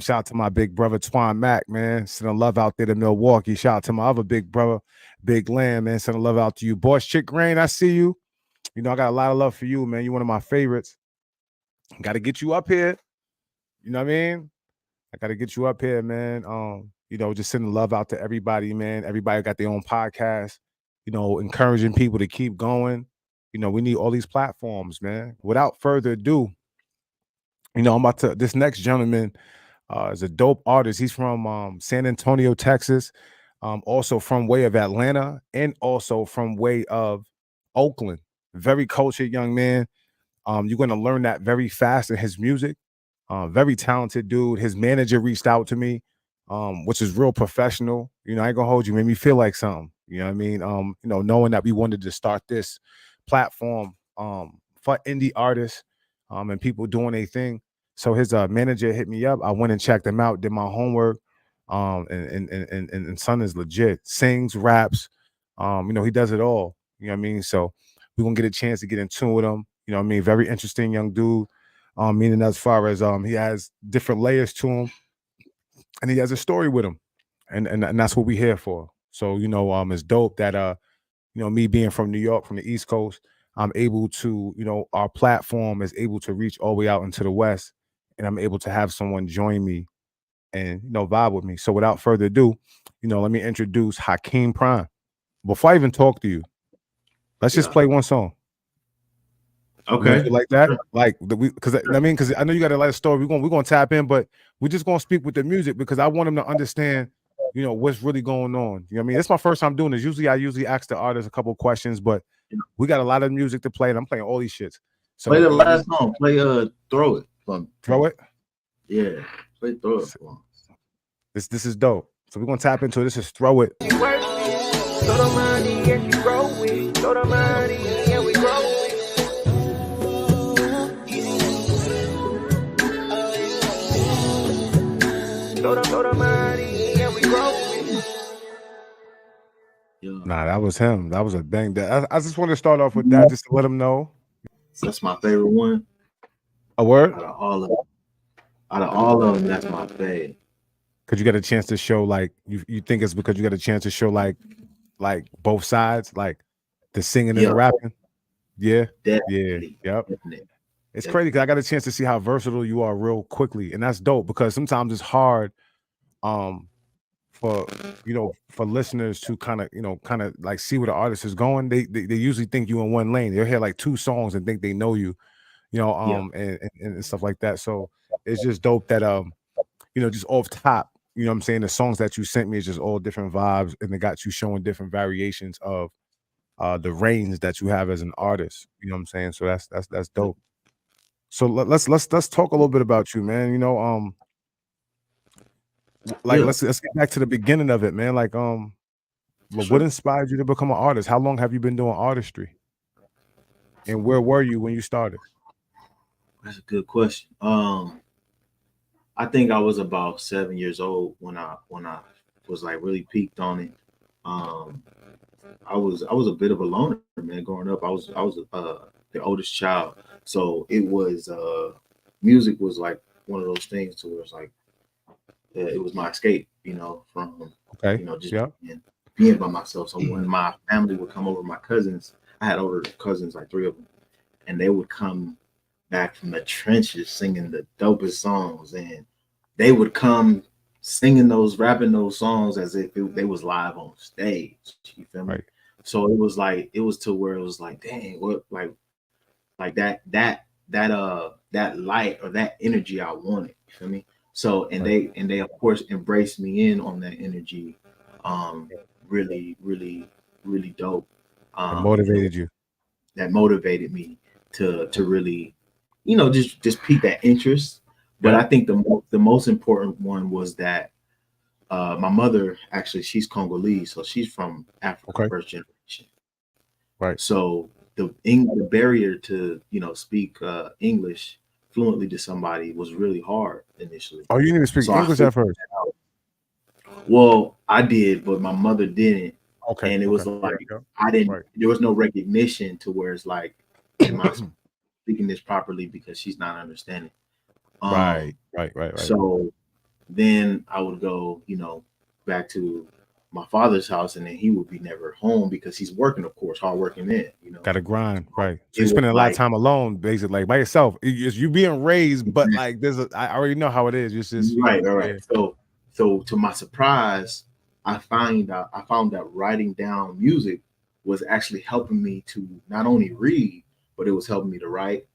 Shout out to my big brother Twan Mac, man. Sending love out there to Milwaukee. Shout out to my other big brother, Big Lamb, man. Sending love out to you. Boss Chick Rain, I see you. You know, I got a lot of love for you, man. You one of my favorites. Got to get you up here. You know what I mean? I got to get you up here, man. Just sending love out to everybody, man. Everybody got their own podcast, encouraging people to keep going. We need all these platforms, man. Without further ado, I'm about to, this next gentleman is a dope artist. He's from San Antonio, Texas, also from way of Atlanta, and also from way of Oakland. Very cultured young man. You're going to learn that very fast in his music. Very talented dude. His manager reached out to me, which is real professional. I ain't gonna hold you, made me feel like something. You know what I mean? Knowing that we wanted to start this platform for indie artists and people doing a thing. So his manager hit me up. I went and checked him out, did my homework. And son is legit. Sings, raps, he does it all. You know what I mean? So we're gonna get a chance to get in tune with him. You know what I mean? Very interesting young dude. Meaning as far as he has different layers to him and he has a story with him. And that's what we're here for. So, it's dope that me being from New York, from the East Coast, I'm able to, our platform is able to reach all the way out into the West, and I'm able to have someone join me and vibe with me. So without further ado, let me introduce Hakeem Prime. Before I even talk to you, let's just play one song. Okay, like that, because I know you got a lot of story. We're gonna tap in, but we're just gonna speak with the music because I want them to understand, what's really going on. You know what I mean? It's my first time doing this. Usually, I ask the artist a couple of questions, but we got a lot of music to play, and I'm playing all these shits. So play the last song. Play "Throw It." Throw It. Yeah, play "Throw It." This is dope. So we're gonna tap into it. This is "Throw It." Nah, that was him. That was a bang. I just want to start off with that just to let him know. That's my favorite one. A word? Out of all of them, that's my favorite. Because you get a chance to show, like, you think it's because you got a chance to show like both sides, like the singing and the rapping. Yeah. Definitely. Yeah. Yep. Definitely. It's crazy because I got a chance to see how versatile you are real quickly. And that's dope because sometimes it's hard for listeners to kind of like see where the artist is going. They usually think you in one lane. They'll hear like two songs and think they know you, and stuff like that. So it's just dope that just off top, what I'm saying, the songs that you sent me is just all different vibes, and they got you showing different variations of the range that you have as an artist. You know what I'm saying? So that's dope. So let's talk a little bit about you, man. Let's get back to the beginning of it, man. Like, what inspired you to become an artist? How long have you been doing artistry? And where were you when you started? That's a good question. I think I was about 7 years old when I was like really peaked on it. I was a bit of a loner, man. Growing up, I was the oldest child, so it was music was like one of those things to where it's like it was my escape, from just being by myself. So when my family would come over, my cousins, I had older cousins, like 3 of them, and they would come back from the trenches singing the dopest songs, and they would come singing rapping those songs as if they was live on stage. You feel me? Right. So it was to where it was like, dang, what, like that light or that energy I wanted. You feel me? So and they of course embraced me in on that energy. Really, really, really dope. Motivated you. That motivated me to really, just pique that interest. But I think the most important one was that my mother, actually, she's Congolese, so she's from Africa, first generation. Right. So the barrier to speak English fluently to somebody was really hard initially. Oh, you didn't even speak English at first? Well, I did, but my mother didn't. Okay. And it was like I didn't. Right. There was no recognition to where it's like, am I speaking this properly because she's not understanding. Right. So Then I would go, back to my father's house, and then he would be never home because he's working, of course, hard working man. Got to grind, right? So It you're was spending a lot of like, time alone, basically, like by yourself. It's you being raised, but like I already know how it is. It's just right, all right. yeah, So to my surprise, I found that writing down music was actually helping me to not only read, but it was helping me to write.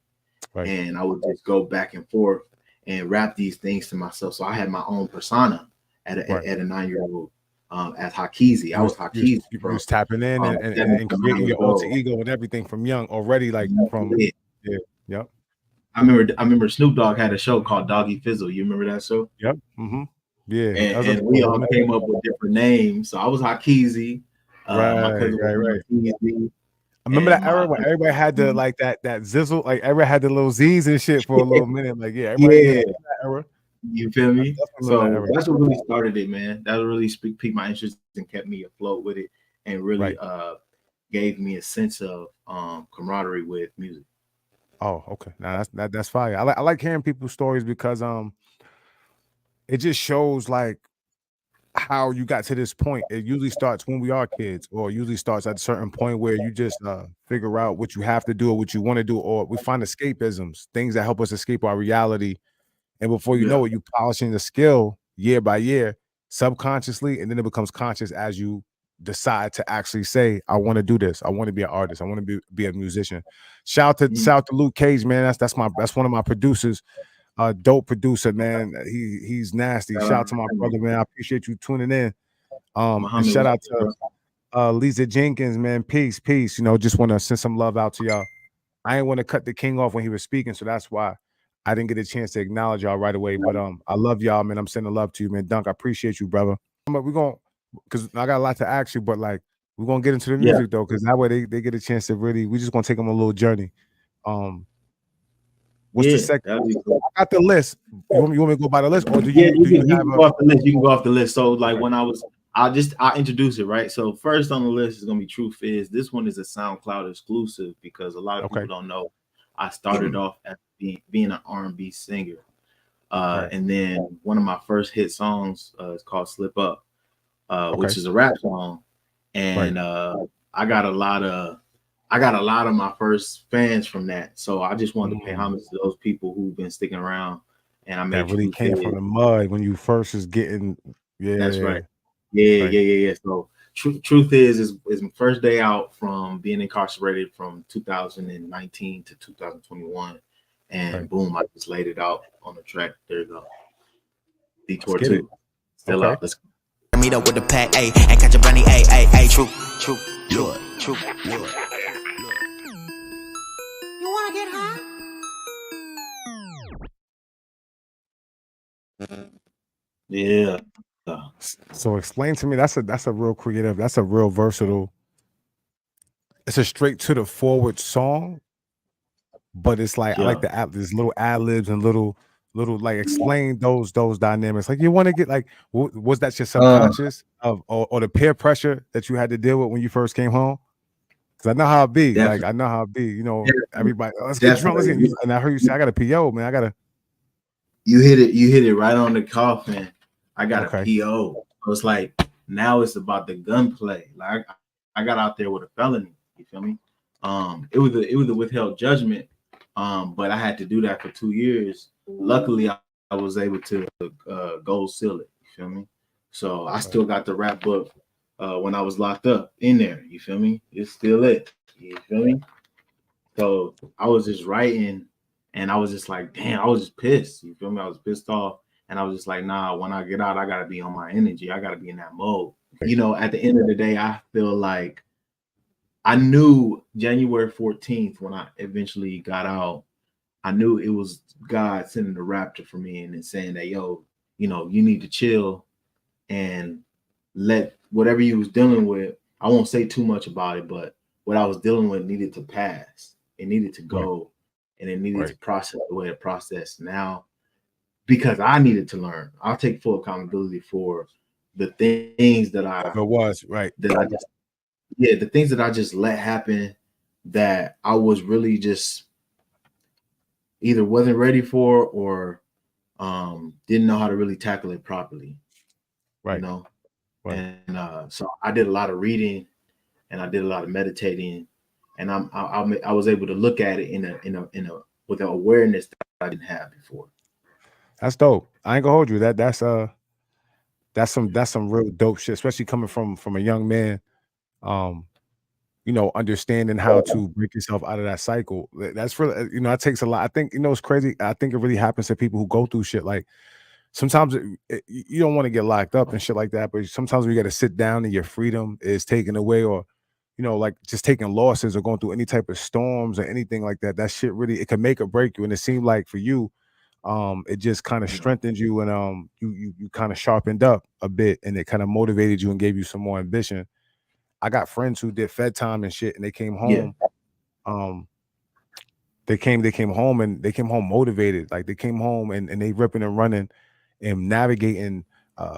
right, And I would just go back and forth and rap these things to myself. So I had my own persona at right. a 9-year-old, as Hakeezy. I was Hakeezy You from was tapping in and 7 to 9 creating your years alter old. ego and everything from young already, like from Yeah. yeah, yep, I remember Snoop Dogg had a show called Doggy Fizzle. You remember that show? yep, yeah. And, That was a and we cool all one. came up with different names. So I was Hakeezy. My Right, cousin right, was right. Hakeezy, I remember and that my era where everybody had the like that zizzle, like everybody had the little Z's and shit for a little minute. Like, yeah, everybody yeah, yeah, that era. you feel I me? definitely remember that So era. that's what really started it, man. That really piqued my interest and kept me afloat with it, and really Right. gave me a sense of camaraderie with music. Oh, okay. Now that's fire. I like hearing people's stories because it just shows like how you got to this point. It usually starts when we are kids, or usually starts at a certain point where you just figure out what you have to do or what you want to do, or we find escapisms, things that help us escape our reality. And before you Yeah. know it, you polishing the skill year by year, subconsciously, and then it becomes conscious as you decide to actually say, I want to do this. I want to be an artist. I want to be a musician. Mhm. Shout out to Luke Cage, man. That's one of my producers, dope producer, man. He's nasty. Shout Shout out out to my to him. brother, man. I appreciate you tuning in. And Muhammad, shout what's out up, to bro? Lisa Jenkins, man. Peace. Just want to send some love out to y'all. I ain't want to cut the king off when he was speaking, so that's why I didn't get a chance to acknowledge y'all right away. But I love y'all, man. I'm sending love to you, man. Dunk, I appreciate you, brother. But we're gonna, because I got a lot to ask you, but like we're gonna get into the Yeah, music though, because that way they get a chance to really. We just gonna take them a little journey. Um, what's the yeah, second? that'd be cool. I got the list. You want me to go by the list, or do Yeah, you you do you can you have can a? go off the list. You can go off the list. So like Okay, when I'll introduce it, right? So first on the list is gonna be Truth Is. This one is a SoundCloud exclusive because a lot of okay, people don't know. I started off as being an R&B singer. right, And then one of my first hit songs is called Slip Up, okay, which is a rap song. right. And I got a lot of I got a lot of my first fans from that. So I just wanted to pay Mm, homage to those people who've been sticking around. And I that made really Truth came from Is. the mud when you first was getting. That's Yeah, right. Yeah, right, yeah, yeah, yeah. So truth is my first day out from being incarcerated from 2019 to 2021, and right. boom, I just laid it out on the track. There you go. Let's Detour get it. 2, still Okay. out. Let's go. Meet up with the pack, ayy, and catch a bunny, ayy, ayy, ayy, true, true, look, true, look. You wanna get high? Yeah. So explain to me. That's a real creative. That's a real versatile. It's a straight to the forward song, but it's like I like Yeah. there's little ad libs and little like explain those dynamics. Like you want to get like was that your Uh, subconscious of or the peer pressure that you had to deal with when you first came home? Because I know how it be. Like definitely, I know how it be. Everybody, "Oh, let's get drunk. Let's definitely. get. And I heard you say I got a PO, man. I got to. You hit it. You hit it right on the coffin. I got a Okay, PO. So it's like now it's about the gunplay. Like I got out there with a felony. You feel me? It was a withheld judgment. But I had to do that for 2 years. Luckily, I was able to gold seal it. You feel me? So I right, still got the rap book when I was locked up in there. You feel me? It's still it. You feel me? So I was just writing, and I was just like, damn, I was just pissed. You feel me? I was pissed off, and I was just like, nah. When I get out, I gotta be on my energy. I gotta be in that mode. right, At the end of the day, I feel like I knew January 14th when I eventually got out. I knew it was God sending the raptor for me and then saying that, yo, you need to chill and let whatever you was dealing with. I won't say too much about it, but what I was dealing with needed to pass. It needed to right, go, and it needed to right. process the way it processed now because I needed to learn. I'll take full accountability for the things Whatever it was, right, that I just yeah, the things that I just let happen that I was really just either wasn't ready for or didn't know how to really tackle it properly, Right. you know. Right. And so I did a lot of reading, and I did a lot of meditating, and I was able to look at it in a with an awareness that I didn't have before. That's dope. I ain't gonna hold you. That's some real dope shit, especially coming from a young man. Understanding how to break yourself out of that cycle. That's really, that takes a lot. I think, it's crazy. I think it really happens to people who go through shit. Like sometimes you don't want to get locked up and shit like that, but sometimes we got to sit down and your freedom is taken away, or like just taking losses or going through any type of storms or anything like that. That shit really, it can make or break you. And it seemed like for you, it just kind of strengthened you, and you kind of sharpened up a bit, and it kind of motivated you and gave you some more ambition. I got friends who did Fed time and shit, and they came home. They came home and they came home motivated. Like they came home and they ripping and running and navigating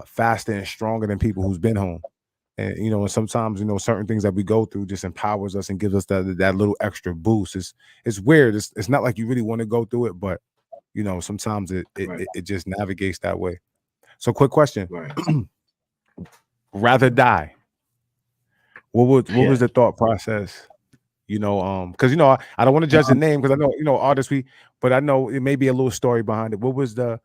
faster and stronger than people who's been home. And and sometimes certain things that we go through just empowers us and gives us that little extra boost. It's weird. It's not like you really want to go through it, but sometimes it just navigates that way. So quick question. Right. Rather die. What was the thought process? Because I don't want to judge the name, because I know artists, but I know it may be a little story behind it. What was the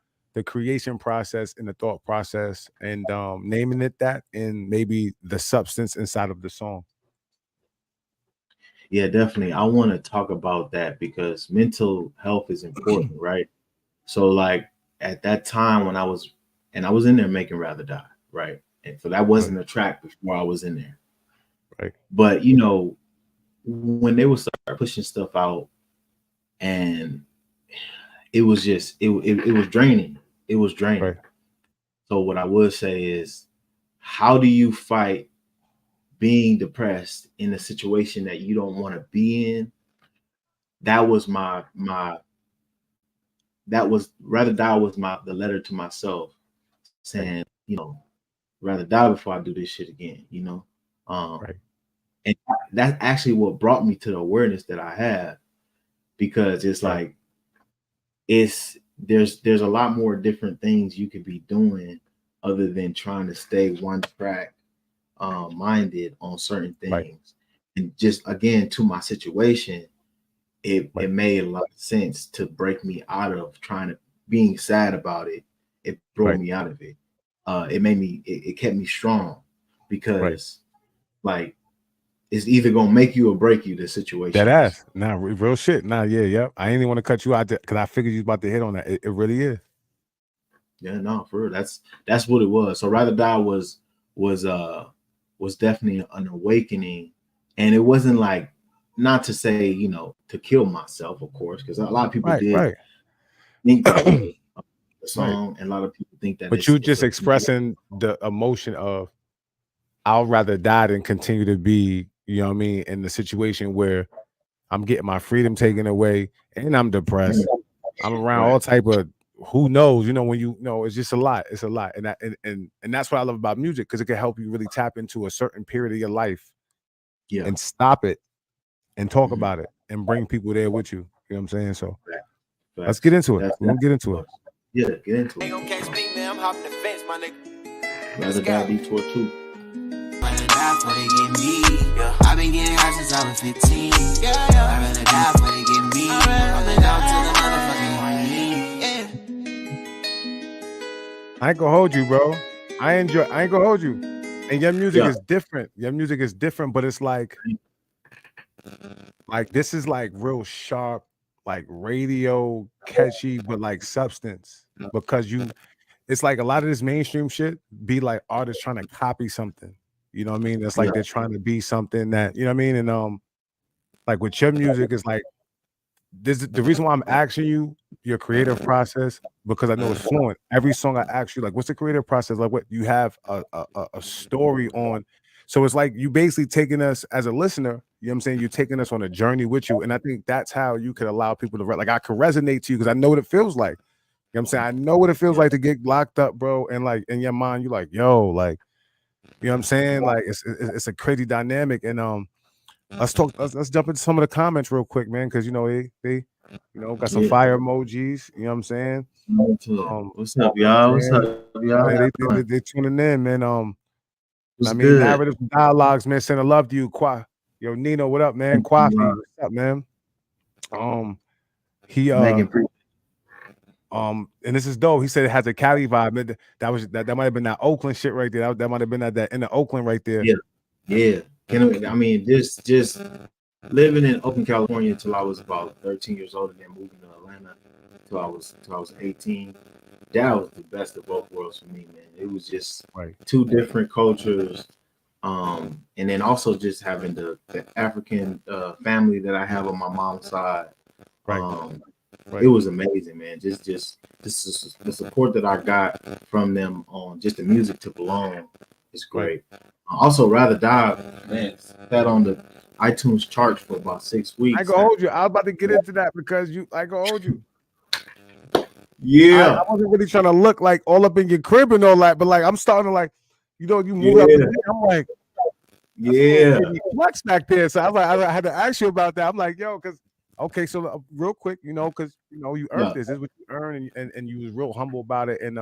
creation process and the thought process, and naming it that, and maybe the substance inside of the song? Yeah, definitely. I want to talk about that because mental health is important, right? So like at that time when I was in there making Rather Die, right? And so that wasn't a track before I was in there. Right. But when they would start pushing stuff out, and it was just it was draining. It was draining. Right. So what I would say is, how do you fight being depressed in a situation that you don't want to be in? That was Rather Die was the letter to myself, saying, rather die before I do this shit again, Right. And that's actually what brought me to the awareness that I have, because it's like there's a lot more different things you could be doing other than trying to stay one track minded on certain things. Right. And just again, to my situation, it made a lot of sense to break me out of being sad about it. It brought me out of it. It kept me strong, because like it's either gonna make you or break you, the situation. That ass. Nah, real shit. Nah, yep. I ain't even want to cut you out because I figured you was about to hit on that. It really is. Yeah, no, for real. That's what it was. So Rather Die was definitely an awakening. And it wasn't like, not to say, to kill myself, of course, because a lot of people did think that way of the song, and a lot of people think that. But you just expressing the emotion of, I'll rather die than continue to be, in the situation where I'm getting my freedom taken away and I'm depressed. I'm around all type of, who knows, when it's just a lot. It's a lot. And that's what I love about music, because it can help you really tap into a certain period of your life and stop it and talk about it and bring people there with you. You know what I'm saying? So let's get into it. We're gonna get into it. Yeah, get into it. Rather Die be tour 2. Rather die before they get me. I've been getting high since I was 15. I'd rather die before they get me. I've been out to the motherfucking morning. I ain't gonna hold you, bro. I ain't gonna hold you. And your music is different. Your music is different, but it's like this is like real sharp, like radio catchy, but like substance. Because it's like a lot of this mainstream shit be like artists trying to copy something. You know what I mean? It's like they're trying to be something that, you know what I mean? And like with your music, is like, this is the reason why I'm asking you your creative process, because I know it's fluent. Every song I ask you, like, what's the creative process? Like, what you have a story on. So it's like you basically taking us as a listener, you know what I'm saying? You're taking us on a journey with you. And I think that's how you could allow people to, like, I could resonate to you because I know what it feels like. You know what I'm saying? I know what it feels like to get locked up, bro. And like in your mind, you're like, yo, like, you know what I'm saying? Like it's a crazy dynamic. And let's talk. Let's jump into some of the comments real quick, man, because they got some Yeah. fire emojis. You know what I'm saying? What's up, y'all? What's up, y'all? Man, they tuning in, man. What's I mean, good? narratives and dialogues, man. Sending love to you, Yo, Nino, what up, man? Kwafi, what's up, man? He Making and this is dope. He said it has a Cali vibe. That might have been that Oakland shit right there. That might have been that in the Oakland right there. Yeah. I mean, just living in Oakland, California until I was about 13 years old, and then moving to Atlanta till I was 18. That was the best of both worlds for me, man. It was just two different cultures. And then also just having the African family that I have on my mom's side. It was amazing, man. Just the support that I got from them on just the music to belong is great. Also, Rather Die, man, that on the iTunes charts for about 6 weeks. I go hold you. I was about to get into that because I go hold you. Yeah, I wasn't really trying to look like all up in your crib and all that, but like I'm starting to you move up. I'm like, flex back there. So I had to ask you about that. I'm like, yo, because okay, so real quick, because you earned this. This is what you earned, and you was real humble about it. And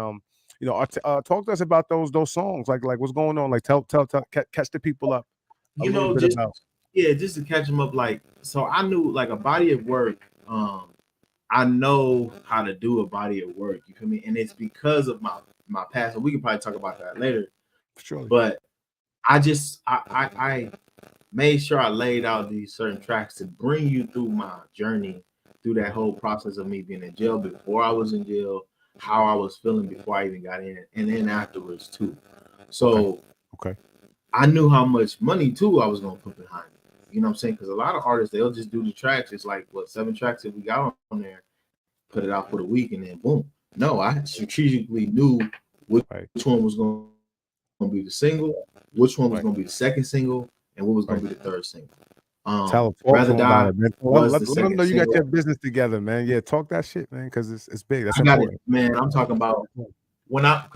talk to us about those songs. Like what's going on. Like tell catch the people up. Just to catch them up. Like, so I knew like a body of work. I know how to do a body of work. You feel me? And it's because of my past. And we can probably talk about that later. Sure. But I made sure I laid out these certain tracks to bring you through my journey, through that whole process of me being in jail, before I was in jail, how I was feeling before I even got in, and then afterwards too. So okay. I knew how much money too I was gonna put behind it. You know what I'm saying? Because a lot of artists, they'll just do the tracks. It's like 7 tracks that we got on there, put it out for the week, and then boom. No, I strategically knew which one was going to be the single, which one was going to be the second single, and what was going to be the third single. Rather Die was let them know you got your business together, man. Yeah, talk that shit, man, because it's big. That's important, man. I'm talking about one of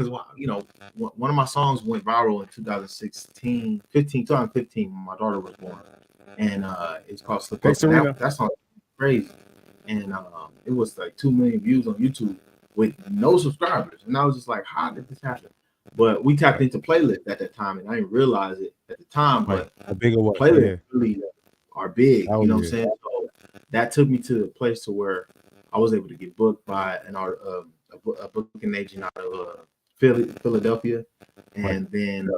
my songs went viral in 2015 when my daughter was born, and it's called "Slip Up." That song crazy, and it was like 2 million views on YouTube with no subscribers, and I was just like, how did this happen? But we tapped into playlists at that time, and I didn't realize it at the time. But playlists really are big, you know what I'm saying? So that took me to a place to where I was able to get booked by a booking agent out of Philadelphia, and then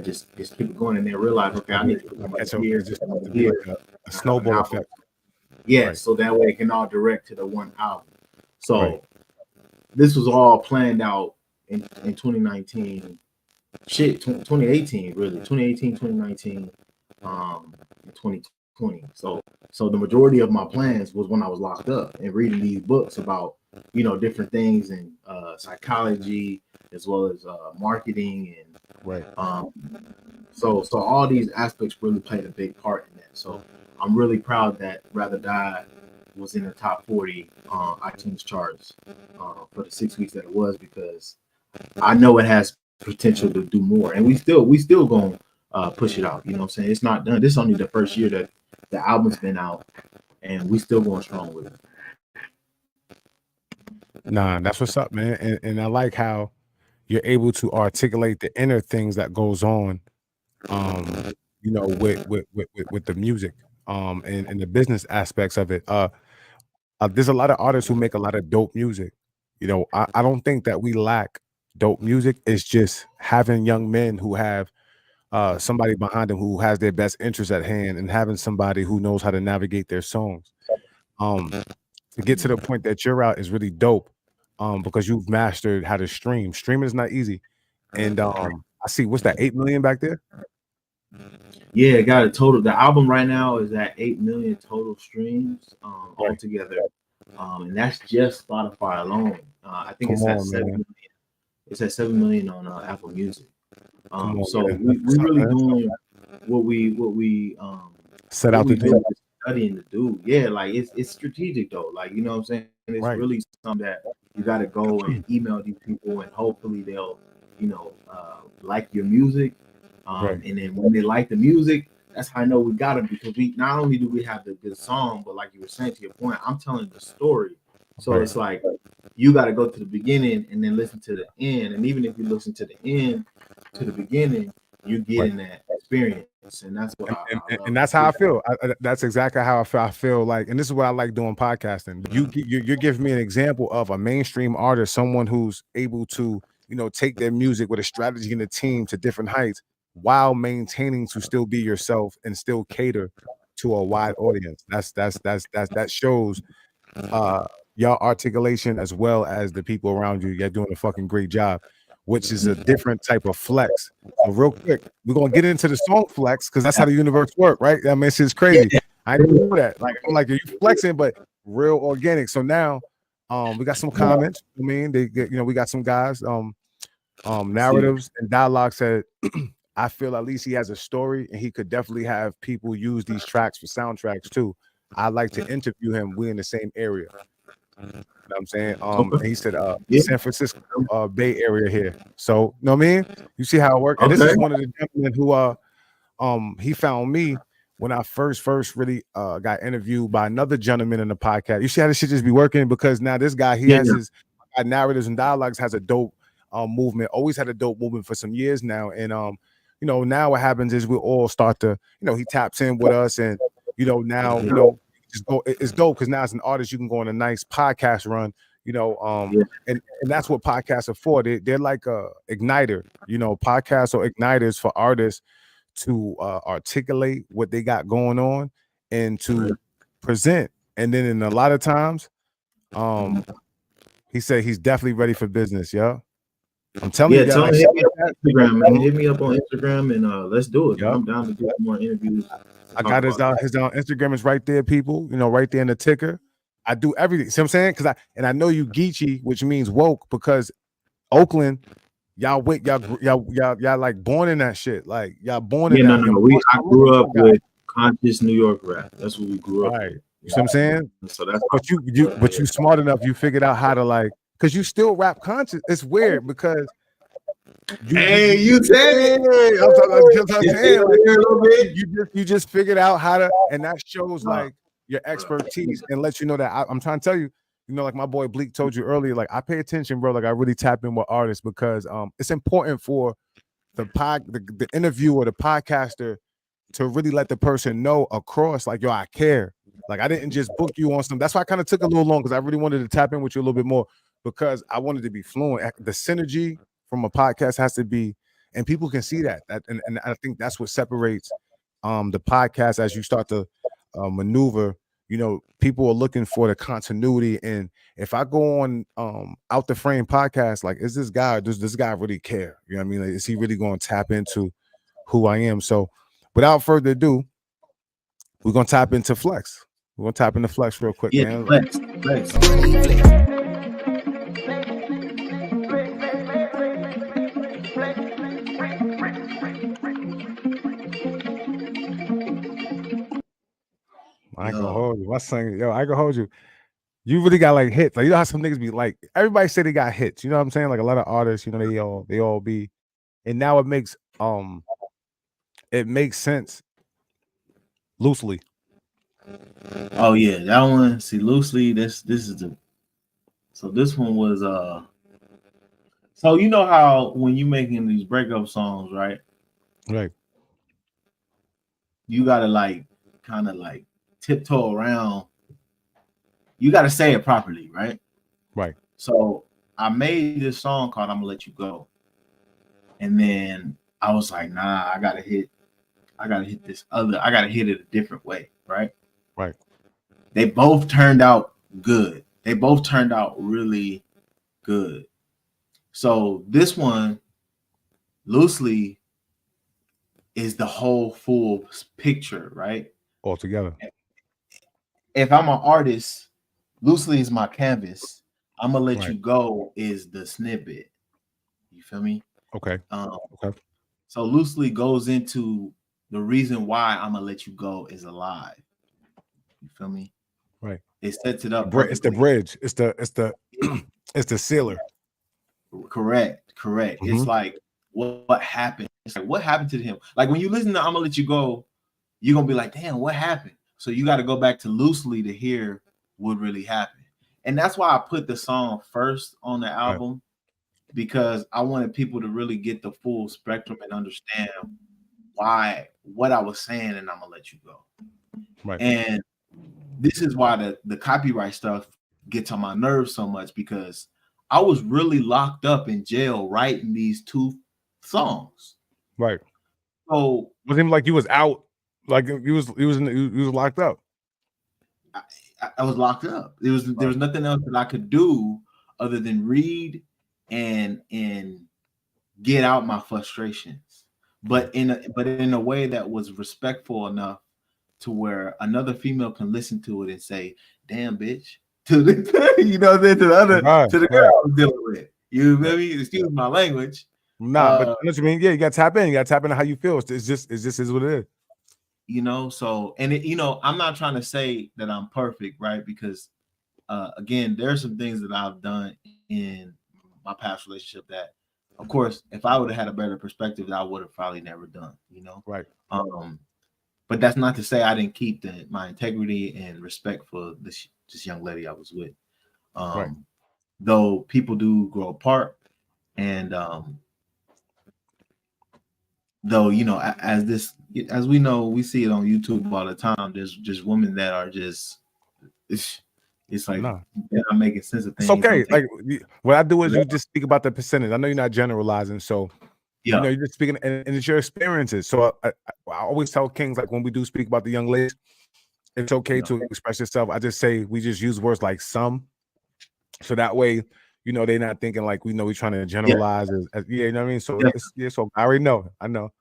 just keep it going, and then realize, okay, I need to put my here, just like a snowball effect. Yeah, so that way it can all direct to the one album. So this was all planned out in 2019, 2018, really, 2018, 2019, and 2020. So the majority of my plans was when I was locked up and reading these books about, different things in psychology as well as marketing and so all these aspects really played a big part in that. So I'm really proud that Rather Die was in the top 40 iTunes charts for the 6 weeks that it was, because I know it has potential to do more, and we still gonna push it out. You know what I'm saying? It's not done. This is only the first year that the album's been out, and we still going strong with it. Nah, that's what's up, man. And I like how you're able to articulate the inner things that goes on, with the music, and the business aspects of it. There's a lot of artists who make a lot of dope music. I don't think that we lack dope music. It's just having young men who have somebody behind them who has their best interest at hand, and having somebody who knows how to navigate their songs. To get to the point that you're out is really dope, because you've mastered how to stream. Streaming is not easy. And I see, what's that, 8 million back there? Yeah, got a total. The album right now is at 8 million total streams altogether. And that's just Spotify alone. I think it's at 7 million. It's at 7 million on Apple Music. So we really doing what we set out to do. Studying to do. Yeah, like it's strategic though. Like, you know what I'm saying? It's really something that you got to go and email these people, and hopefully they'll like your music. And then when they like the music, that's how I know we got him, because we not only do we have the good song, but like you were saying, to your point, I'm telling the story. So Right. it's like you got to go to the beginning and then listen to the end. And even if you listen to the end to the beginning, you're getting that experience. And that's what I love. And that's how I feel. That's exactly how I feel. I feel like, and this is what I like doing podcasting. You're giving me an example of a mainstream artist, someone who's able to, you know, take their music with a strategy and a team to different heights while maintaining to still be yourself and still cater to a wide audience. That shows your articulation as well as the people around you. You're doing a fucking great job, which is a different type of flex. So real quick, we're gonna get into the song flex because that's how the universe works, right? I mean, it's just crazy. I didn't know that. Like, I'm like, are you flexing, but real organic. So now, we got some comments. I mean, they get, you know, we got some guys, narratives and dialogue said, I feel at least he has a story and he could definitely have people use these tracks for soundtracks too. I'd like to interview him. We're in the same area. You know what I'm saying? And he said San Francisco Bay Area here. So, you know what I mean? You see how it works. And this is one of the gentlemen who he found me when I first really got interviewed by another gentleman in the podcast. You see how this shit just be working? Because now this guy, he has his narratives and dialogues, has a dope movement, always had a dope movement for some years now. And you know, now what happens is we all start to, you know, he taps in with us, and you know, now, you know, just go, it's dope because now as an artist you can go on a nice podcast run, you know, and that's what podcasts are for. They're like a igniter, you know. Podcasts are igniters for artists to articulate what they got going on and to present. And then in a lot of times, he said he's definitely ready for business. Yeah, I'm telling you, tell me, hit me up on Instagram, man. Hit me up on Instagram and let's do it. I'm down to do more interviews. I got his Instagram is right there, people. You know, right there in the ticker. I do everything. See what I'm saying? Because I know you Geechee, which means woke, because Oakland, y'all like born in that shit. Like y'all born in that. No. I grew up with conscious New York rap. That's what we grew up with. You see what I'm saying? So that's but you smart enough, you figured out how to, like, because you still rap conscious. It's weird because you said it. You just figured out how to, and that shows like your expertise and lets you know that I'm trying to tell you, you know, like my boy Bleak told you earlier, like I pay attention, bro. Like I really tap in with artists because it's important for the interviewer, the podcaster, to really let the person know across, like, yo, I care. Like I didn't just book you on some. That's why I kind of took a little long, because I really wanted to tap in with you a little bit more, because I wanted to be fluent. The synergy from a podcast has to be, and people can see that. And I think that's what separates the podcast as you start to maneuver. You know, people are looking for the continuity. And if I go on Out the Frame podcast, like, is this guy, does this guy really care? You know what I mean? Like, is he really going to tap into who I am? So without further ado, we're going to tap into Flex. We're going to tap into Flex real quick, man. Flex. I can hold you. My son, I can hold you. You really got like hits. Like, you know how some niggas be like, everybody say they got hits. You know what I'm saying? Like a lot of artists, you know, they all be, and now it makes sense loosely. Oh yeah, that one. See, loosely. This is the. So this one was So you know how when you making these breakup songs, right? Right. You gotta like kind of like tiptoe around. You gotta say it properly, right? Right. So I made this song called "I'm Gonna Let You Go," and then I was like, nah, I gotta hit this other. I gotta hit it a different way, right? Right. They both turned out good. They both turned out really good. So this one, loosely, is the whole full picture, right? All together. If I'm an artist, loosely is my canvas. I'm gonna let you go is the snippet. You feel me? Okay. Okay. So loosely goes into the reason why I'm gonna let you go is alive. You feel me? Right. It sets it up. It's the bridge. It's the it's the sealer. Correct. Mm-hmm. It's like what happened. It's like what happened to him. Like when you listen to "I'm Gonna Let You Go," you're gonna be like, damn, what happened? So you got to go back to loosely to hear what really happened. And that's why I put the song first on the album, because I wanted people to really get the full spectrum and understand what I was saying, and I'm gonna let you go. Right. And this is why the copyright stuff gets on my nerves so much, because I was really locked up in jail writing these 2 songs. Right. So it wasn't even like you was out, like you was locked up. I was locked up. There was nothing else that I could do other than read and get out my frustrations, but in a way that was respectful enough to where another female can listen to it and say, "Damn, bitch," to the to the girl I was dealing with. You feel me? Excuse my language. But what you mean? Yeah, you got to tap in. You got to tap into how you feel. It's just is what it is. You know, so and it, you know, I'm not trying to say that I'm perfect, right? Because again, there's some things that I've done in my past relationship that, of course, if I would have had a better perspective, I would have probably never done, you know? Right. But that's not to say I didn't keep my integrity and respect for this young lady I was with. Right. Though people do grow apart, and though, you know, as we know, we see it on YouTube all the time. There's just women that are just it's like they're not making sense of things. It's okay. Like what I do is you just speak about the percentage. I know you're not generalizing, so you know you're just speaking, and it's your experiences. So I always tell kings, like when we do speak about the young ladies, it's okay to express yourself. I just say we just use words like some, so that way, you know, they're not thinking like we're trying to generalize. You know what I mean? So so I already know. I know.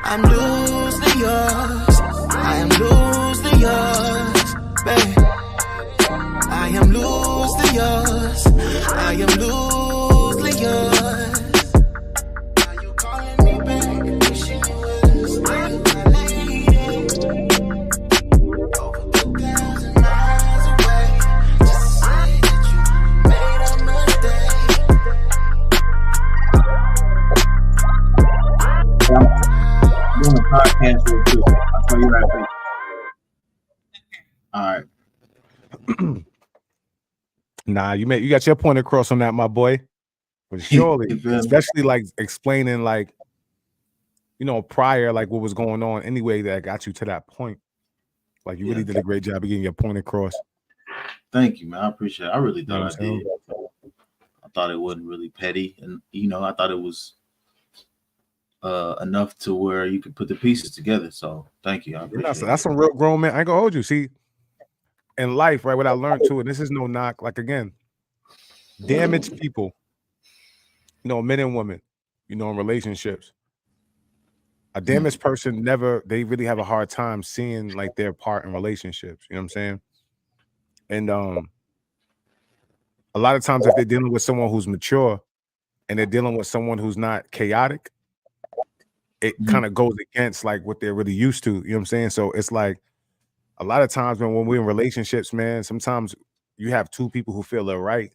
I'm loosely yours. I am loosely yours, babe. I am loosely yours. I am loosely yours. Are you calling me back? Wishing you would stay my lady. Over 2,000 miles away, just to say that you made a mistake. I'm doing a podcast real quick. I'll tell you right back. All right. Nah, you got your point across on that, my boy. But surely, especially like explaining, like, you know, prior, like what was going on anyway that got you to that point. Like you really did a great job of getting your point across. Thank you, man. I appreciate it. I really thought I did. I thought it wasn't really petty, and you know, I thought it was enough to where you could put the pieces together. So thank you. I appreciate it. That's some real grown man. I ain't gonna hold you. See, in life, right? What I learned too, and this is no knock. Like again, damaged people, you know, men and women, you know, in relationships. A damaged person they really have a hard time seeing like their part in relationships. You know what I'm saying? And a lot of times if they're dealing with someone who's mature and they're dealing with someone who's not chaotic, it kind of goes against like what they're really used to. You know what I'm saying? So it's like a lot of times when we're in relationships, man, sometimes you have 2 people who feel they're right.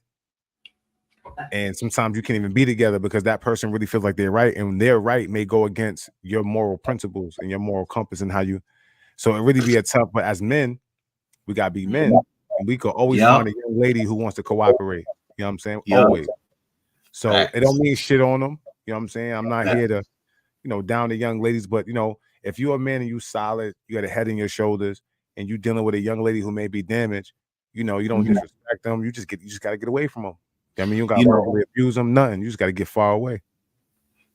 And sometimes you can't even be together because that person really feels like they're right, and their right may go against your moral principles and your moral compass and how you. So it really be a tough. But as men, we gotta be men, and we could always find a young lady who wants to cooperate. You know what I'm saying? Always. So it don't mean shit on them. You know what I'm saying? I'm not here to, you know, down the young ladies, but you know, if you're a man and you solid, you got a head in your shoulders, and you dealing with a young lady who may be damaged, you know, you don't disrespect them. You just gotta get away from them. I mean, you got to verbally abuse them, nothing. You just got to get far away.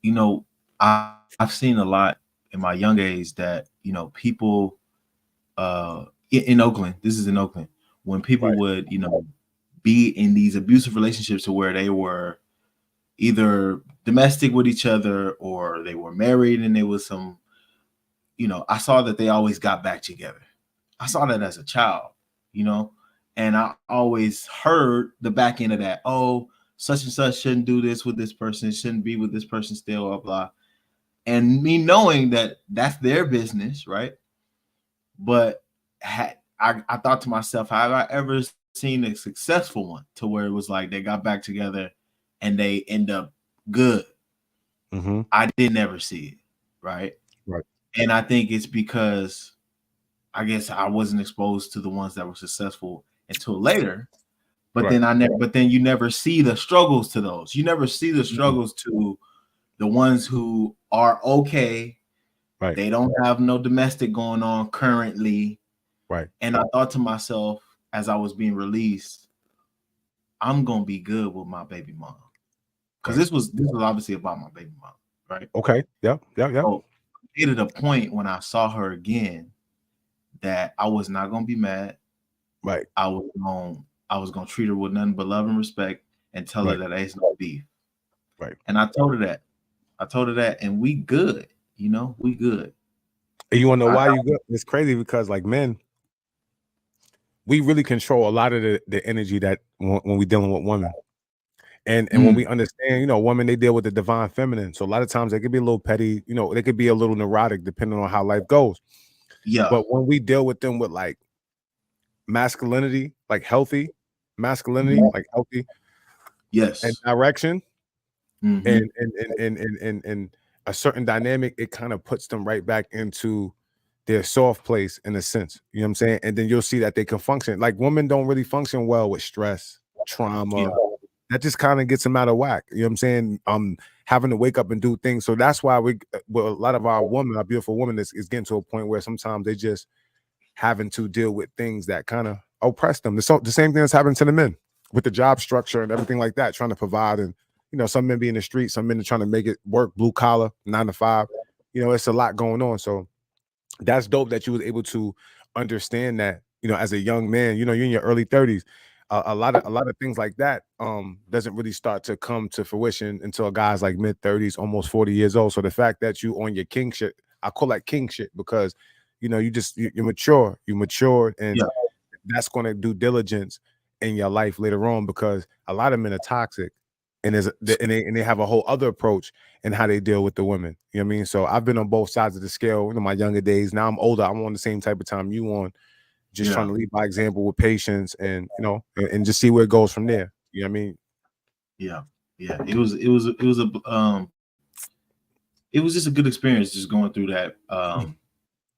You know, I've seen a lot in my young age that, you know, people in Oakland, this is in Oakland, when people would, you know, be in these abusive relationships to where they were either domestic with each other or they were married and there was some, you know, I saw that they always got back together. I saw that as a child, you know. And I always heard the back end of that. Oh, such and such shouldn't do this with this person, shouldn't be with this person still, blah, blah. And me knowing that that's their business, right? But I thought to myself, have I ever seen a successful one to where it was like they got back together and they end up good? I didn't ever see it, right? Right. And I think it's because I guess I wasn't exposed to the ones that were successful until later. But Right. then you never see the struggles to those. You never see the struggles to the ones who are okay. Right. They don't have no domestic going on currently. Right. And I thought to myself as I was being released, I'm gonna be good with my baby mom. Because this was obviously about my baby mom, right? Okay. Yep. So it at a point when I saw her again that I was not gonna be mad. Right. I was gonna treat her with nothing but love and respect and tell her that there's no beef. Right. And I told her that, and we good, we good. And you wanna know why you good? It's crazy because like men, we really control a lot of the energy that when we dealing with women. And when we understand, women, they deal with the divine feminine. So a lot of times they could be a little petty, they could be a little neurotic depending on how life goes. Yeah. But when we deal with them with like masculinity, like healthy masculinity, like healthy, yes, and direction, and a certain dynamic, it kind of puts them right back into their soft place in a sense. You know what I'm saying? And then you'll see that they can function. Like women don't really function well with stress, trauma. That just kind of gets them out of whack. You know what I'm saying? Having to wake up and do things. So that's why a lot of our beautiful women is getting to a point where sometimes they just having to deal with things that kind of oppress them. The same thing that's happening to the men with the job structure and everything like that, trying to provide. And, some men be in the street, some men are trying to make it work, blue collar, 9 to 5. It's a lot going on. So that's dope that you was able to understand that, as a young man, you're in your early 30s. A lot of things like that doesn't really start to come to fruition until a guy's like mid 30s, almost 40 years old. So the fact that you on your king shit, I call that king shit because you're matured, and that's going to do diligence in your life later on, because a lot of men are toxic, and they have a whole other approach in how they deal with the women. You know what I mean? So I've been on both sides of the scale in my younger days. Now I'm older. I'm on the same type of time you on. Just trying to lead by example with patience, and and just see where it goes from there. You know what I mean? Yeah. It was just a good experience just going through that.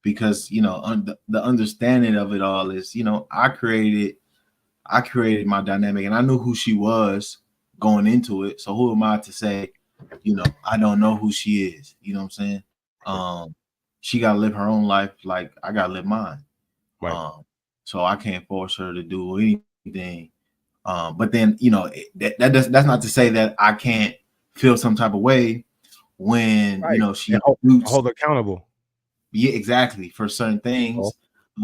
Because the understanding of it all is, I created my dynamic, and I knew who she was going into it. So who am I to say, I don't know who she is? You know what I'm saying? She got to live her own life like I got to live mine. Right. So I can't force her to do anything. But then, that's not to say that I can't feel some type of way when, she hold accountable. Yeah, exactly. For certain things,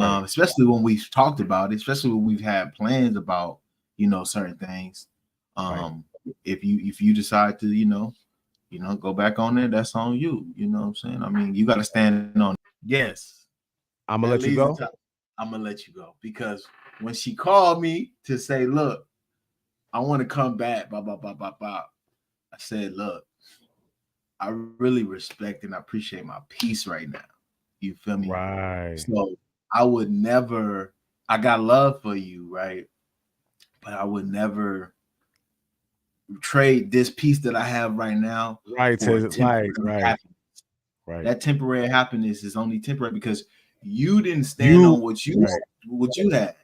especially when we've talked about it, especially when we've had plans about, certain things. If you decide to, go back on there, that's on you. You know what I'm saying? I mean, you got to stand on it. Yes. I'm going to let you go. I'm going to let you go, because when she called me to say, look, I want to come back, blah, blah, blah, blah, blah, I said, look, I really respect and appreciate my peace right now. You feel me? Right. So I would never, I got love for you, right? But I would never trade this peace that I have right now. Right. Right. That temporary happiness is only temporary because you didn't stand on what you had.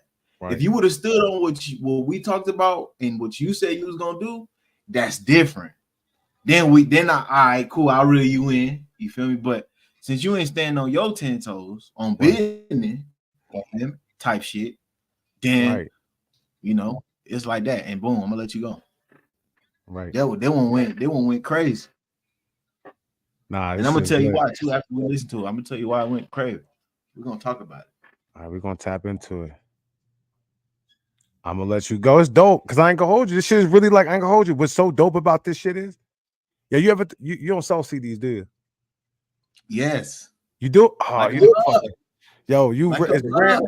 Right. If you would have stood on what we talked about and what you said you was gonna do, that's different. Then all right, cool, I'll reel you in. You feel me? But since you ain't standing on your 10 toes on business type shit, then it's like that, and boom, I'm gonna let you go. Right. They won't went crazy. Nah, and I'm gonna tell you why too. After we listen to it, I'm gonna tell you why it went crazy. We're gonna talk about it. All right, we're gonna tap into it. I'm gonna let you go. It's dope because I ain't gonna hold you. This shit is really like I ain't gonna hold you. What's so dope about this shit is, you don't sell CDs, do you? Yes, you do. Oh, it's rare.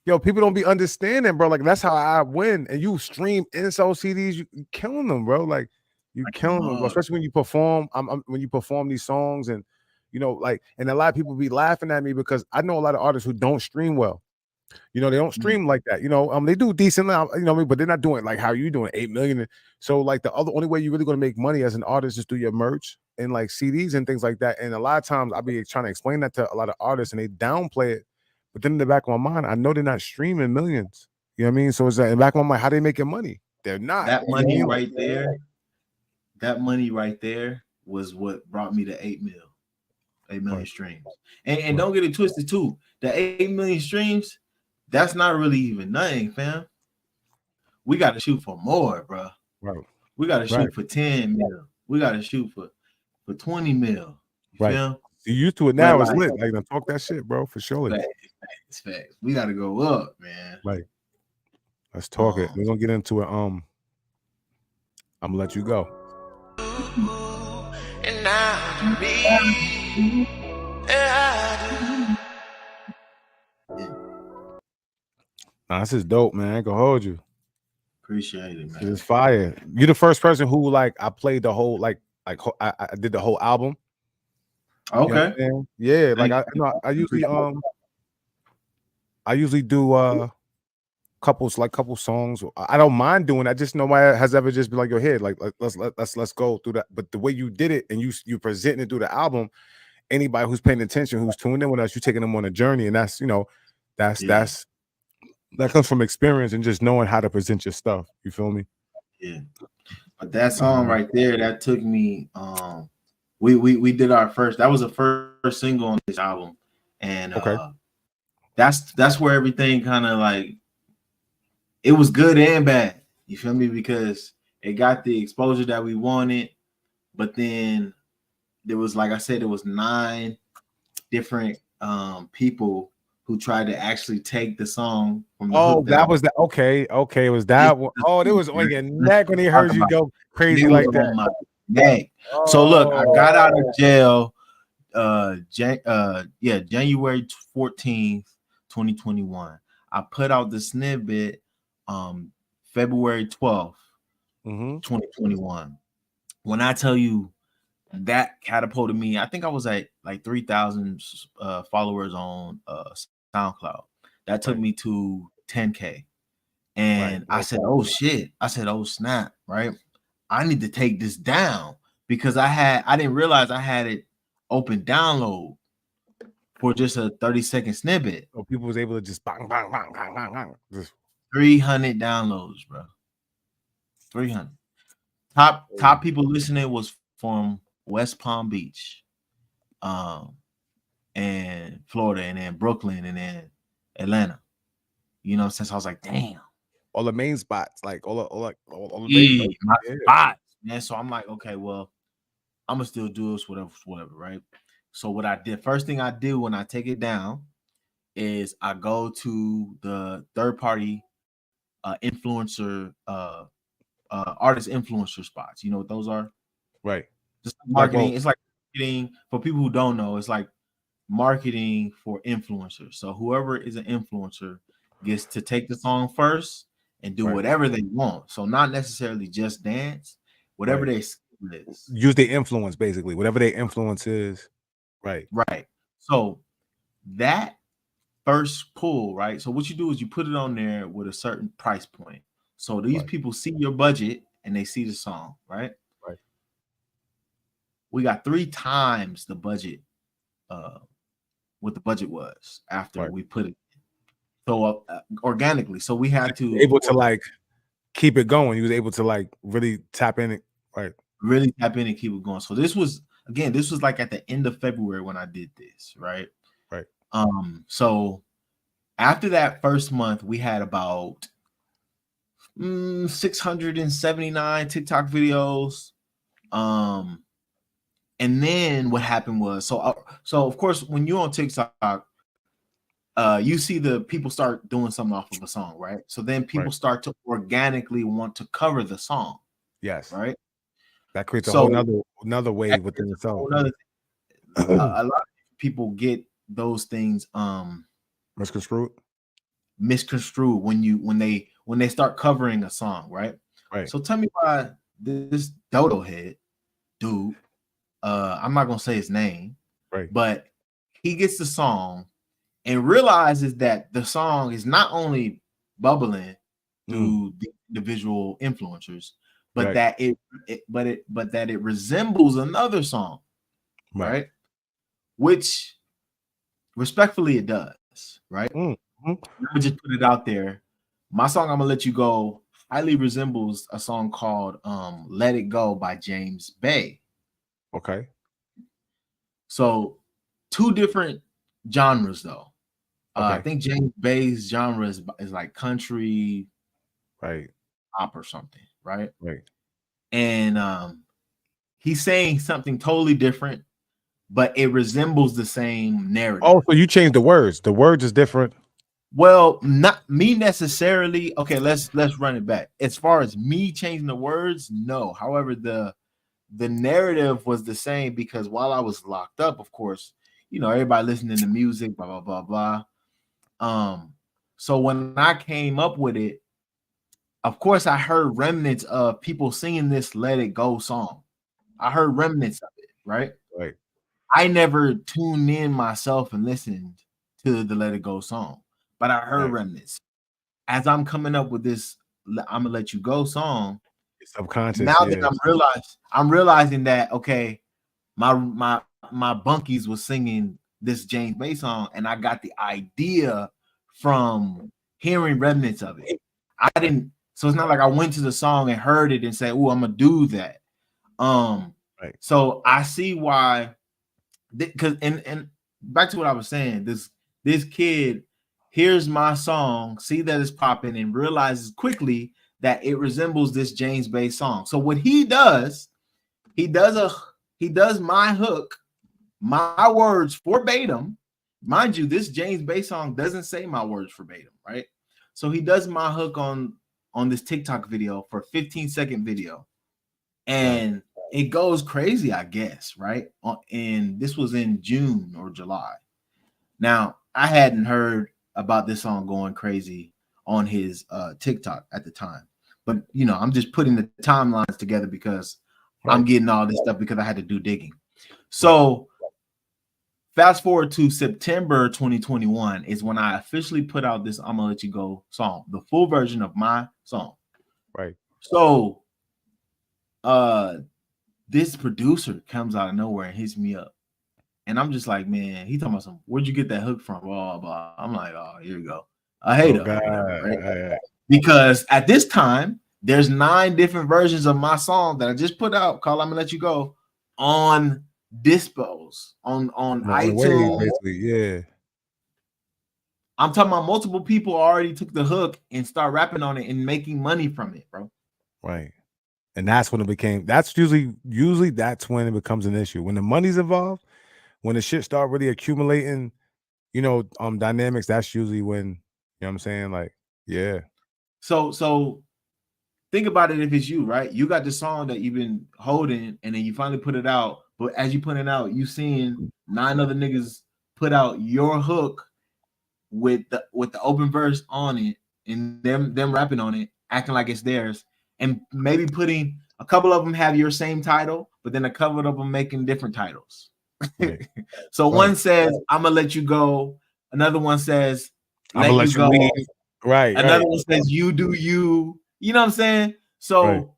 Yo, people don't be understanding, bro. Like that's how I win. And you stream and sell CDs, you killing them, bro. Like you killing them, bro. Especially when you perform. When you perform these songs, and and a lot of people be laughing at me because I know a lot of artists who don't stream well. You know, they don't stream like that. You know, they do decent now, you know what I mean, but they're not doing like how you doing 8 million. So like the only way you're really going to make money as an artist is through your merch and like CDs and things like that. And a lot of times I'll be trying to explain that to a lot of artists and they downplay it. But then in the back of my mind, I know they're not streaming millions. You know what I mean? So it's like in the back of my mind, how they making money? They're not. That money right there. That money right there was what brought me to 8 million streams. And don't get it twisted too. The 8 million streams, that's not really even nothing, fam. We got to shoot for more, bro. Right. We got to shoot for 10 mil. We got to shoot for 20 mil. You feel? You used to it now. It's lit. Like, talk that shit, bro, for sure. Facts. We got to go up, man. Right. Let's talk it. We're gonna get into it. I'm gonna let you go. And RnB. Nah, this is dope, man. I ain't gonna hold you. Appreciate it, man. It's fire. You're the first person who like I played the whole I did the whole album. Okay. You know yeah, like I usually do couple songs. I don't mind doing that. Just nobody has ever just been like, your head, like let's go through that. But the way you did it and you presenting it through the album, anybody who's paying attention, who's tuned in with us, you're taking them on a journey, and that's that comes from experience and just knowing how to present your stuff. You feel me? Yeah. But that song right there, that took me. We did our first. That was the first single on this album, and that's where everything kind of like. It was good and bad. You feel me? Because it got the exposure that we wanted, but then there was, like I said, there was 9 different people who tried to actually take the song from the hook. That was that. Okay. It was that one. It was on your neck when he heard you go crazy like that. On my neck. So look, I got out of jail January 14th, 2021. I put out the snippet February 12th, 2021. When I tell you that catapulted me, I think I was at like 3,000 followers on SoundCloud. That took me to 10K. And I said, oh shit. I said, oh snap, right? I need to take this down because I didn't realize I had it open download for just a 30-second snippet. So people was able to just bang, bang, bang, bang, bang, bang. Just 300 downloads, bro. 300. Top people listening was from West Palm Beach, and Florida, and then Brooklyn, and then Atlanta. You know, since I was like, damn, all the main spots, like all the main spots, man. So I'm like, okay, well, I'm gonna still do this, whatever, right? So what I did, first thing I do when I take it down is I go to the third party influencer artist influencer spots. You know what those are? Right. Just marketing. It's like marketing for people who don't know. It's like marketing for influencers. So whoever is an influencer gets to take the song first and do whatever they want. So not necessarily just dance, whatever their skill is. Use their influence, basically, whatever their influence is. Right. So that first pull, right? So what you do is you put it on there with a certain price point. So these people see your budget and they see the song, right? Right. We got 3 times the budget, what the budget was after we put it. So organically, so we had to able to like keep it going. He was able to like really tap in it, really tap in and keep it going. So this was like at the end of February when I did this, right? So after that first month, we had about 679 TikTok videos. And then what happened was, so of course, when you're on TikTok, you see the people start doing something off of a song, right? So then people start to organically want to cover the song. Yes. Right. That creates a whole another wave within the song. A lot of people get those things misconstrued when they start covering a song, right? So tell me why this dodo head dude, I'm not gonna say his name, but he gets the song and realizes that the song is not only bubbling through the visual influencers, but that it resembles another song, right? Which respectfully it does, right? Let me just put it out there. My song I'm gonna let you go highly resembles a song called Let It Go by James Bay. Okay. So 2 different genres though. Okay. I think James Bay's genre is like country, right, pop or something, right? Right. And he's saying something totally different, but it resembles the same narrative. Oh, so you changed the words. The words is different. Well, not me necessarily. Okay, let's run it back. As far as me changing the words, no. However, the narrative was the same because while I was locked up, of course, you know, everybody listening to music, blah blah blah blah. So when I came up with it, of course, I heard remnants of people singing this "Let It Go" song. I heard remnants of it, right? Right. I never tuned in myself and listened to the "Let It Go" song, but I heard remnants. As I'm coming up with this "I'm Gonna Let You Go" song, It's subconscious. Now that I'm realizing that okay, my bunkies was singing this James Bay song, and I got the idea from hearing remnants of it. I didn't, so it's not like I went to the song and heard it and said, "Oh, I'm gonna do that." Right. So I see why, because and back to what I was saying, this kid hears my song, see that it's popping, and realizes quickly that it resembles this James Bay song. So what he does my hook, my words verbatim. Mind you, this James Bay song doesn't say my words verbatim, right? So he does my hook on this TikTok video for a 15-second video. And it goes crazy, I guess, right? And this was in June or July. Now, I hadn't heard about this song going crazy on his TikTok at the time. But, you know, I'm just putting the timelines together because I'm getting all this stuff because I had to do digging. So fast forward to September 2021 is when I officially put out this "I'm Gonna Let You Go" song, the full version of my song. Right. So this producer comes out of nowhere and hits me up. And I'm just like, man, he talking about some, where'd you get that hook from? Blah, blah. I'm like, oh, here we go. A hater. Right? Because at this time, there's 9 different versions of my song that I just put out called "I'm Gonna Let You Go" on Dispos, on iTunes. Basically, yeah. I'm talking about multiple people already took the hook and start rapping on it and making money from it, bro. Right. And that's when it became, that's usually that's when it becomes an issue. When the money's involved, when the shit start really accumulating, you know, dynamics, that's usually when, you know what I'm saying? Like, yeah. So think about it if it's you, right? You got the song that you've been holding and then you finally put it out. But as you put it out, you seeing 9 other niggas put out your hook with the open verse on it and them rapping on it, acting like it's theirs, and maybe putting a couple of them have your same title, but then a couple of them making different titles. Right. So one says, "I'm gonna let you go." Another one says, "Let you go." Right. Another one says, "You do you." You know what I'm saying? So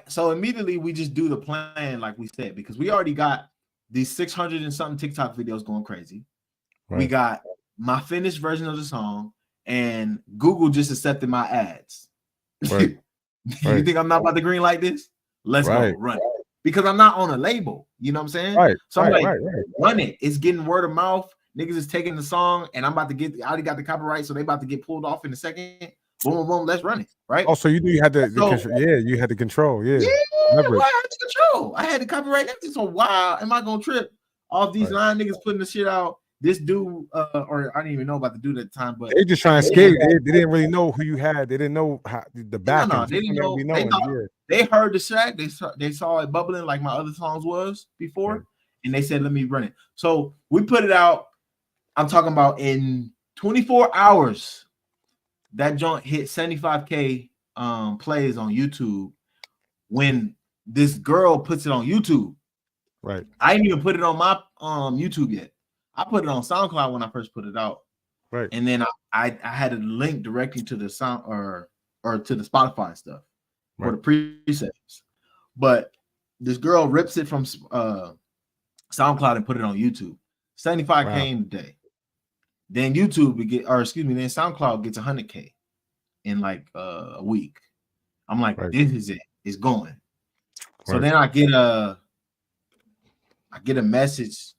so immediately we just do the plan like we said, because we already got these 600 and something TikTok videos going crazy. We got my finished version of the song, and Google just accepted my ads. You think I'm not about to green like this? Let's go, run it. Because I'm not on a label, you know what I'm saying? So I'm like, run it. It's getting word of mouth. Niggas is taking the song, and I already got the copyright, so they about to get pulled off in a second. Boom, boom, boom. Let's run it, right? Oh, so you knew you had the control. Yeah, you had the control. Yeah, well, I had the control. I had the copyright. So why am I gonna trip off these 9 niggas putting the shit out? This dude, or I didn't even know about the dude at the time, but they just trying to scare you. They didn't really know who you had. They didn't know how the back. No, they didn't know. They heard the track. They saw it bubbling like my other songs was before, and they said, "Let me run it." So we put it out. I'm talking about in 24 hours, that joint hit 75K plays on YouTube. When this girl puts it on YouTube, Right. I didn't even put it on my YouTube yet. I put it on SoundCloud when I first put it out. Right. And then I had a link directly to the sound or to the Spotify stuff for the presets. But this girl rips it from SoundCloud and put it on YouTube. 75K in a day. Then then SoundCloud gets 100K in like a week. I'm like, this is it. It's going. So then I get a message,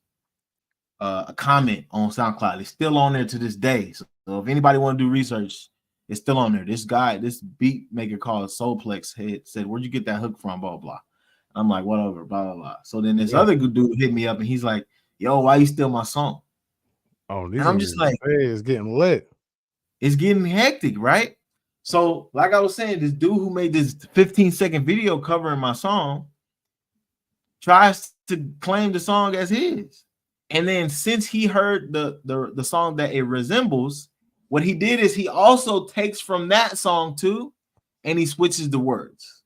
a comment on SoundCloud. It's still on there to this day. So if anybody want to do research, it's still on there. This beat maker called Soulplex said, "Where'd you get that hook from?" Blah blah. I'm like, whatever, blah blah blah. So then this other good dude hit me up and he's like, "Yo, why you steal my song?" Oh, and I'm just like, hey, it's getting lit. It's getting hectic, right? So, like I was saying, this dude who made this 15-second video covering my song tries to claim the song as his. And then since he heard the song that it resembles, what he did is he also takes from that song too, and he switches the words.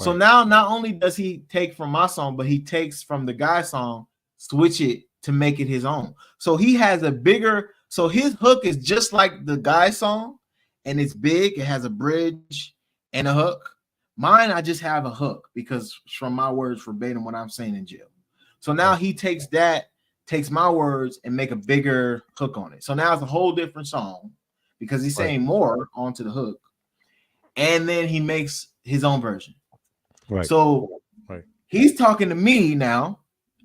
Right. So now not only does he take from my song, but he takes from the guy's song, switch it to make it his own. So he has a bigger, so his hook is just like the guy's song, and it's big. It has a bridge and a hook. Mine, I just have a hook because from my words verbatim what I'm saying in jail. So now he takes my words and make a bigger hook on it. So now it's a whole different song because he's saying more onto the hook. And then he makes his own version. Right. So he's talking to me now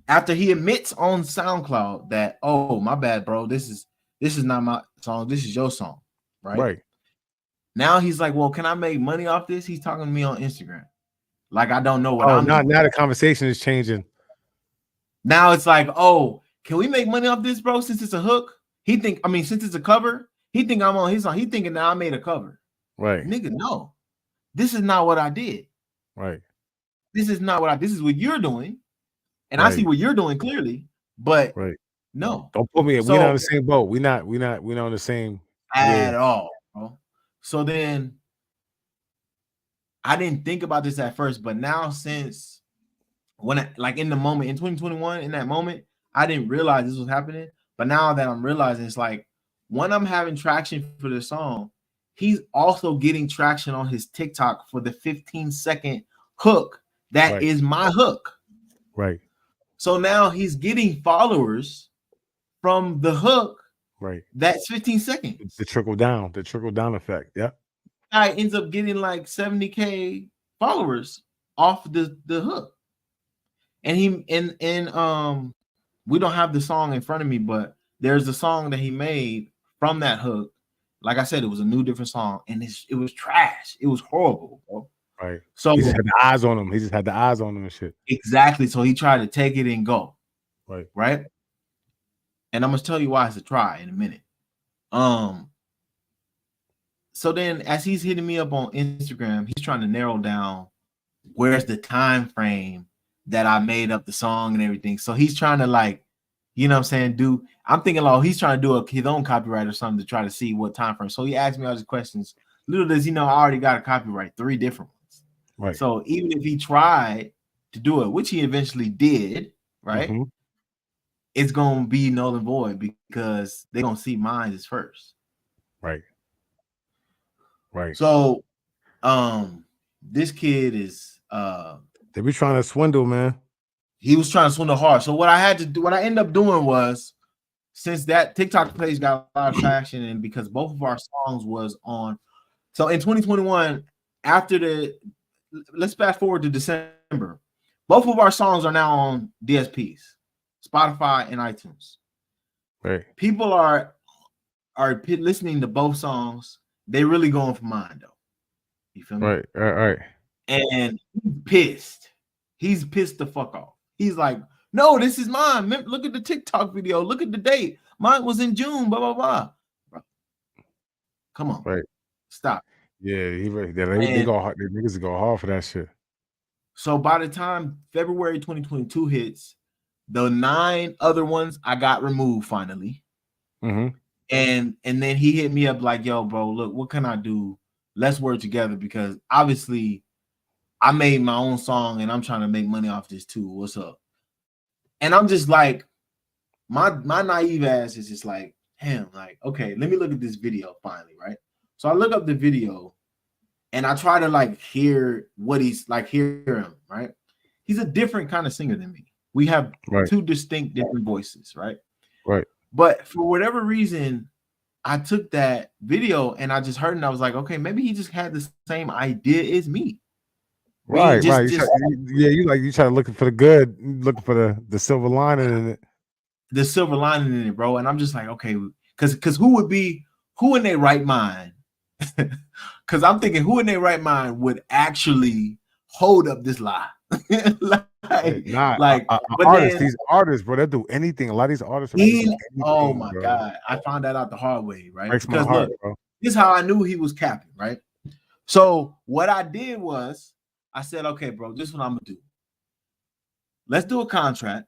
after he admits on SoundCloud that, oh, my bad, bro. This is not my song. This is your song. Right. Now he's like, well, can I make money off this? He's talking to me on Instagram. Like, I don't know what I'm doing. Now the conversation is changing. Now it's like, oh, can we make money off this, bro? Since it's a hook, since it's a cover, he think I'm on his song. He thinking that I made a cover. Right. Nigga, no. This is not what I did. Right. This is what you're doing. And I see what you're doing clearly, but no. Don't put me in. We're not on the same boat. We're not on the same at all, bro. So then I didn't think about this at first, but now since in the moment in 2021, in that moment, I didn't realize this was happening. But now that I'm realizing, it's like when I'm having traction for the song, he's also getting traction on his TikTok for the 15-second hook that is my hook. Right. So now he's getting followers from the hook. Right. That's 15 seconds. The trickle down effect. Yeah. Guy ends up getting like 70K followers off the hook. And we don't have the song in front of me, but there's a song that he made from that hook. Like I said, it was a new different song, and it was trash. It was horrible, bro. Right. So he just had the eyes on him. He just had the eyes on him and shit. Exactly. So he tried to take it and go. Right. Right. And I'm gonna tell you why it's a try in a minute. So then as he's hitting me up on Instagram, he's trying to narrow down where's the time frame that I made up the song and everything. So he's trying to, like, you know what I'm saying, I'm thinking like he's trying to do his own copyright or something to try to see what time frame. So he asked me all these questions. Little does he know I already got a copyright, 3 different ones. Right. So even if he tried to do it, which he eventually did, right? Mm-hmm. It's gonna be null and void because they're gonna see mine as first. Right. Right. So this kid is they be trying to swindle, man. He was trying to swindle hard. So what I ended up doing was, since that TikTok page got a lot of traction, and because both of our songs was on, so in 2021, let's fast forward to December, both of our songs are now on DSPs, Spotify and iTunes. Right. People are listening to both songs. They really going for mine though. You feel me? Right. And he's pissed the fuck off. He's like, no, this is mine. Look at the TikTok video. Look at the date. Mine was in June, blah, blah, blah. Bro, come on. Right. Stop. Yeah, they go hard. The niggas go hard for that shit. So by the time February 2022 hits, the 9 other ones I got removed finally. Mm-hmm. And then he hit me up like, yo, bro, look, what can I do? Let's work together because obviously I made my own song and I'm trying to make money off this too. What's up? And I'm just like, my naive ass is just like, damn, like, okay, let me look at this video finally, right? So I look up the video and I try to like hear what he's like, hear him, right? He's a different kind of singer than me. We have two distinct different voices, right? Right. But for whatever reason, I took that video and I just heard it and I was like, okay, maybe he just had the same idea as me. Right, right. You try to looking for the good, looking for the silver lining in it. The silver lining in it, bro. And I'm just like, okay, because who in their right mind? Because I'm thinking, who in their right mind would actually hold up this lie? These artists, bro, they'll do anything. A lot of these artists. Oh my God, I found that out the hard way, right? Breaks my heart, bro. This is how I knew he was capping, right? So what I did was, I said, okay, bro, this is what I'm gonna do. Let's do a contract.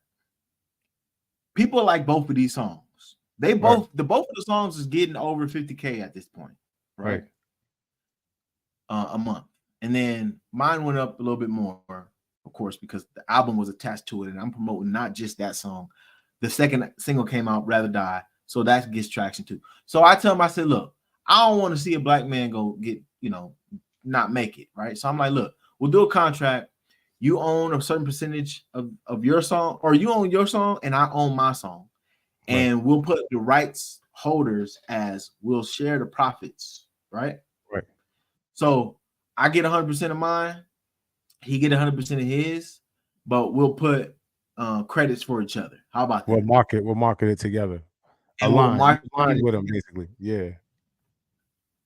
People like both of these songs. They both both of the songs is getting over 50K at this point, right? A month. And then mine went up a little bit more, of course, because the album was attached to it, and I'm promoting not just that song. The second single came out, Rather Die, so that gets traction too. So I tell him, I said, look, I don't want to see a black man go get, not make it, right? So I'm like, look, we'll do a contract. You own a certain percentage of your song, or you own your song, and I own my song. And we'll put the rights holders as we'll share the profits, right? Right. So I get 100% of mine, he get 100% of his, but we'll put credits for each other. How about that? We'll market it together. Align with him, basically. Yeah.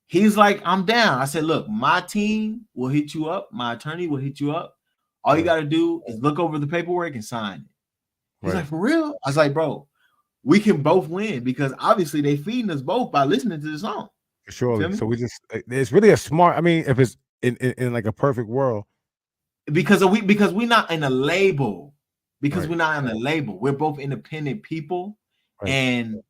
He's like, I'm down. I said, look, my team will hit you up. My attorney will hit you up. All you got to do is look over the paperwork and sign it. He's like, for real? I was like, bro, we can both win because obviously they feeding us both by listening to the song. Surely. So it's really a smart, I mean, if it's in like a perfect world. Because we're not in a label. Because we're not in a label. We're both independent people. And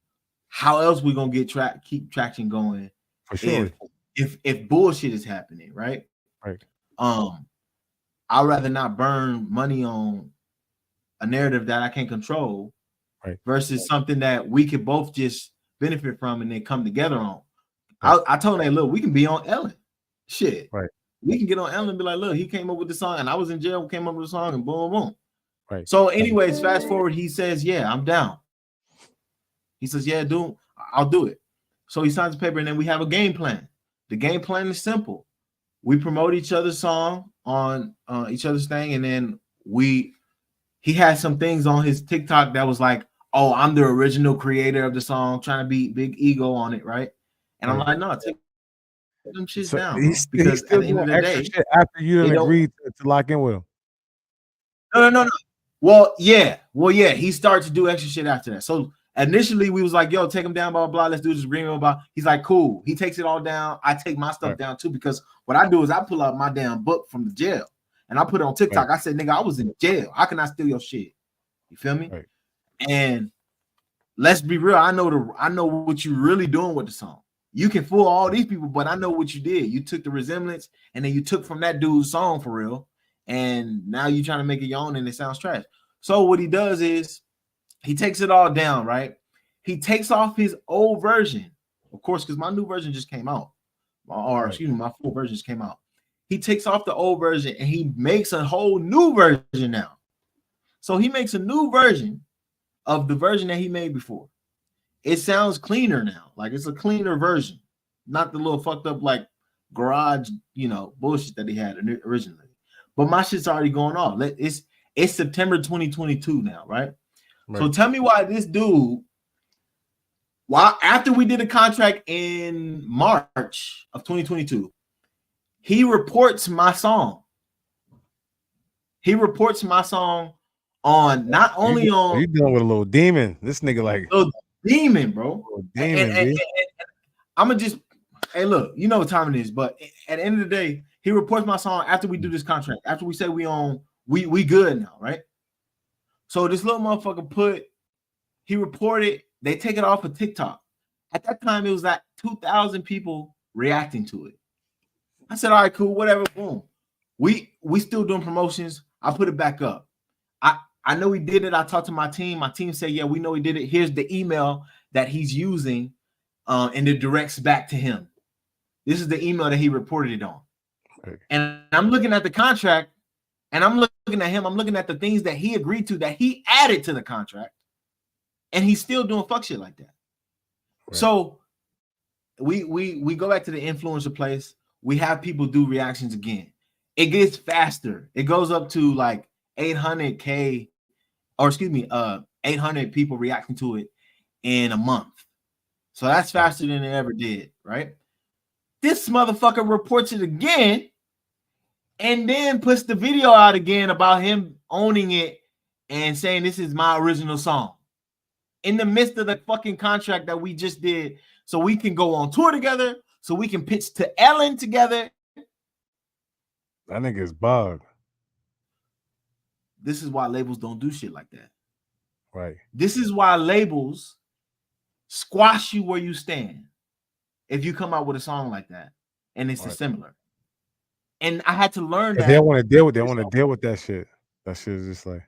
how else we going to get keep traction going? For sure. If bullshit is happening, right? Right. I'd rather not burn money on a narrative that I can't control versus something that we could both just benefit from and then come together on. I told him, look, we can be on Ellen. Shit. Right. We can get on Ellen and be like, look, he came up with the song and I was in jail, came up with the song and boom, boom. Right. So anyways, fast forward, he says, yeah, I'm down. He says, yeah, dude, I'll do it. So he signs the paper and then we have a game plan. The game plan is simple. We promote each other's song on each other's thing. And then he had some things on his TikTok that was like, oh, I'm the original creator of the song, trying to be big ego on it, right? And I'm like, no, take them shits down. Because at the end of the day, shit after you didn't agree to lock in with him. No. Well, yeah. He started to do extra shit after that. So initially we was like, yo, take him down, blah, blah, let's do this agreement, blah. He's like, cool. He takes it all down. I take my stuff down too, because what I do is I pull out my damn book from the jail and I put it on TikTok. I said, nigga, I was in jail. How can I steal your shit? You feel me? Right. And let's be real. I know what you're really doing with the song. You can fool all these people, but I know what you did. You took the resemblance and then you took from that dude's song for real. And now you're trying to make it your own and it sounds trash. So what he does is he takes it all down, right? He takes off his old version, of course, because my new version just came out. My full version just came out. He takes off the old version and he makes a whole new version now. So he makes a new version of the version that he made before. It sounds cleaner now. Like it's a cleaner version, not the little fucked up like garage, bullshit that he had originally. But my shit's already going off. It's September 2022 now, right? So tell me why this dude, after we did a contract in March of 2022, he reports my song. He reports my song on not only on you dealing with a little demon. This nigga like little demon, bro. Demon, and I'm gonna just look, you know what time it is, but at the end of the day, he reports my song after we do this contract. After we say we good now, right? So this little motherfucker he reported, they take it off of TikTok. At that time, it was like 2,000 people reacting to it. I said, all right, cool, whatever, boom. We still doing promotions. I put it back up. I know he did it. I talked to my team. My team said, yeah, we know he did it. Here's the email that he's using, and it directs back to him. This is the email that he reported it on. Right. And I'm looking at the contract, and I'm looking at him. I'm looking at the things that he agreed to, that he added to the contract, and he's still doing fuck shit like that. Right. So we go back to the influencer place. We have people do reactions again. It gets faster. It goes up to like 800K, or excuse me, 800 people reacting to it in a month. So that's faster than it ever did, right? This motherfucker reports it again and then puts the video out again about him owning it and saying this is my original song in the midst of the fucking contract that we just did, so we can go on tour together, so we can pitch to Ellen together. That nigga's bugged. This is why labels don't do shit like that. Right. This is why labels squash you where you stand if you come out with a song like that and it's similar. And I had to learn that they want to deal with that shit. That shit is just like.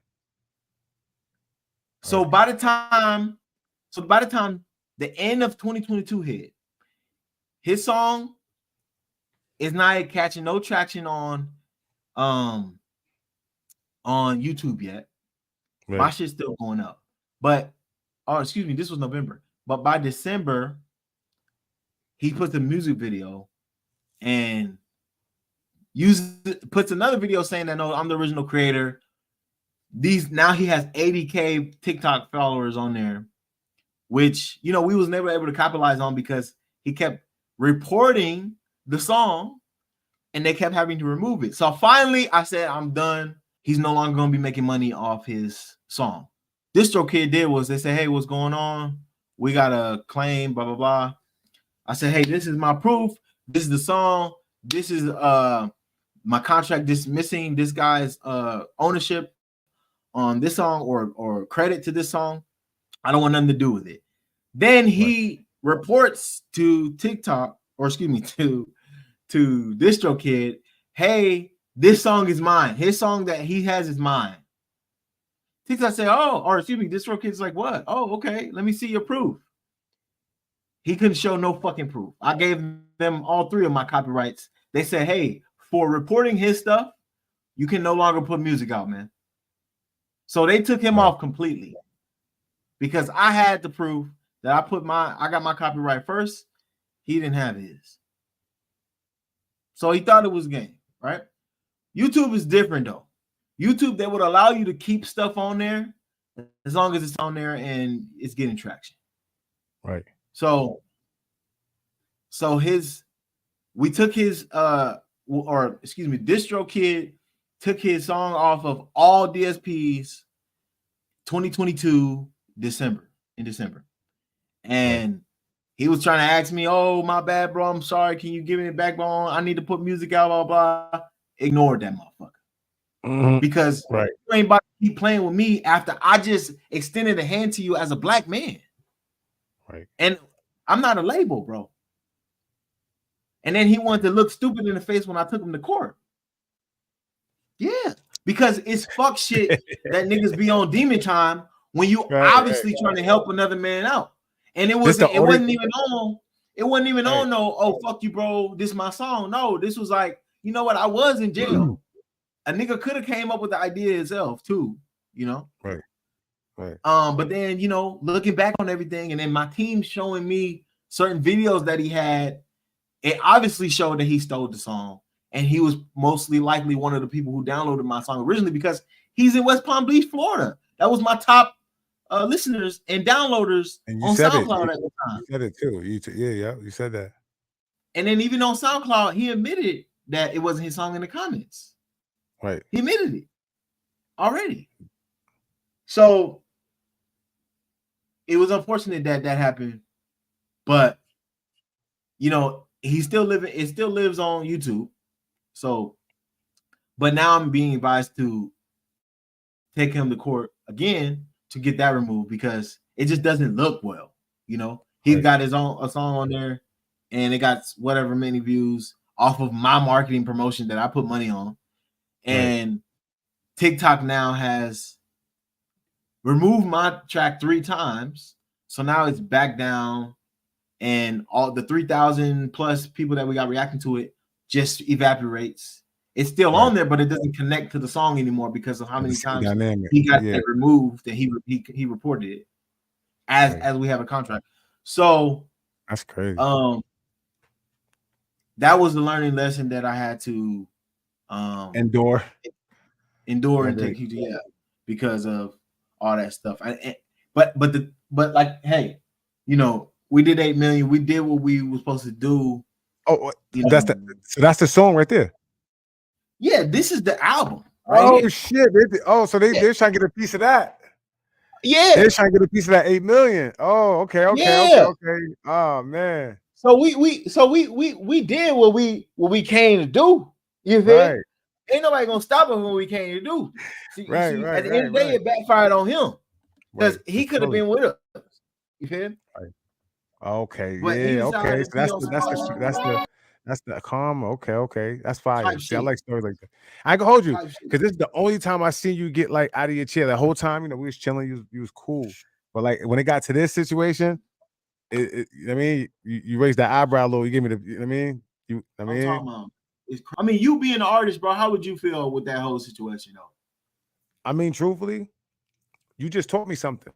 So by the time the end of 2022 hit, his song is not catching no traction on YouTube yet. Right. My shit's still going up. But excuse me, this was November. But by December, he puts a music video and puts another video saying that, no, I'm the original creator. Now he has 80K TikTok followers on there, which, you know, we was never able to capitalize on because he kept reporting the song and they kept having to remove it. So finally I said, I'm done. He's no longer going to be making money off his song. DistroKid did was they said, hey, what's going on? We got a claim, blah, blah, blah. I said, hey, this is my proof. This is the song. This is my contract dismissing this guy's ownership on this song or credit to this song. I don't want nothing to do with it. Then he reports to TikTok, or excuse me, to DistroKid, hey, this song is mine. His song that he has is mine. TikTok said, oh, or excuse me, DistroKid's like, what? Oh, okay, let me see your proof. He couldn't show no fucking proof. I gave them all three of my copyrights. They said, hey, for reporting his stuff, you can no longer put music out, man. So they took him off completely because I had the proof that I got my copyright first. He didn't have his. So he thought it was game, right? YouTube is different though. YouTube, they would allow you to keep stuff on there as long as it's on there and it's getting traction. Right. So we took his DistroKid took his song off of all DSPs 2022 in December. And he was trying to ask me, oh, my bad, bro. I'm sorry. Can you give me the backbone? I need to put music out, blah, blah. Ignored that motherfucker. Mm-hmm. Because you ain't about to keep playing with me after I just extended a hand to you as a black man. Right. And I'm not a label, bro. And then he wanted to look stupid in the face when I took him to court. Yeah, because it's fuck shit that niggas be on demon time when you obviously trying to help another man out. And it wasn't even on no, oh fuck you, bro. This is my song. No, this was like, you know what? I was in jail. A nigga could have came up with the idea himself too, you know? Right. Right. But then, you know, looking back on everything, and then my team showing me certain videos that he had, it obviously showed that he stole the song. And he was mostly likely one of the people who downloaded my song originally because he's in West Palm Beach, Florida. That was my top listeners and downloaders on SoundCloud at the time. You said it too. You said that. And then even on SoundCloud, he admitted that it wasn't his song in the comments. Right. He admitted it already. So it was unfortunate that happened, but you know, he's still living. It still lives on YouTube. So, but now I'm being advised to take him to court again to get that removed because it just doesn't look well. You know, he's got a song on there and it got whatever many views off of my marketing promotion that I put money on. And TikTok now has removed my track 3 times. So now it's back down, and all the 3,000 plus people that we got reacting to it just evaporates. It's still on there, but it doesn't connect to the song anymore because of how many times he got that removed, and he reported it as we have a contract. So that's crazy. That was the learning lesson that I had to endure and take heed to, because of all that stuff. But like, hey, you know, we did 8 million. We did what we were supposed to do. Oh, that's the song right there. Yeah, this is the album. Right here. Shit! So they're trying to get a piece of that. Yeah, they're trying to get a piece of that 8 million. Oh, okay. Oh man. So we did what we came to do. You feel? Right. Ain't nobody gonna stop us when we came to do. See, at the end of the day, it backfired on him because he could have been with us. You feel? Right. Okay. But okay. So that's the karma. Okay. That's fire. See, I like stories like that. I ain't gonna hold you because this is the only time I seen you get like out of your chair. The whole time, you know, we was chilling. You was cool. But like when it got to this situation, I mean, you raised that eyebrow a little. You give me the. You know what I mean, you being an artist, bro. How would you feel with that whole situation, though? I mean, truthfully, you just taught me something.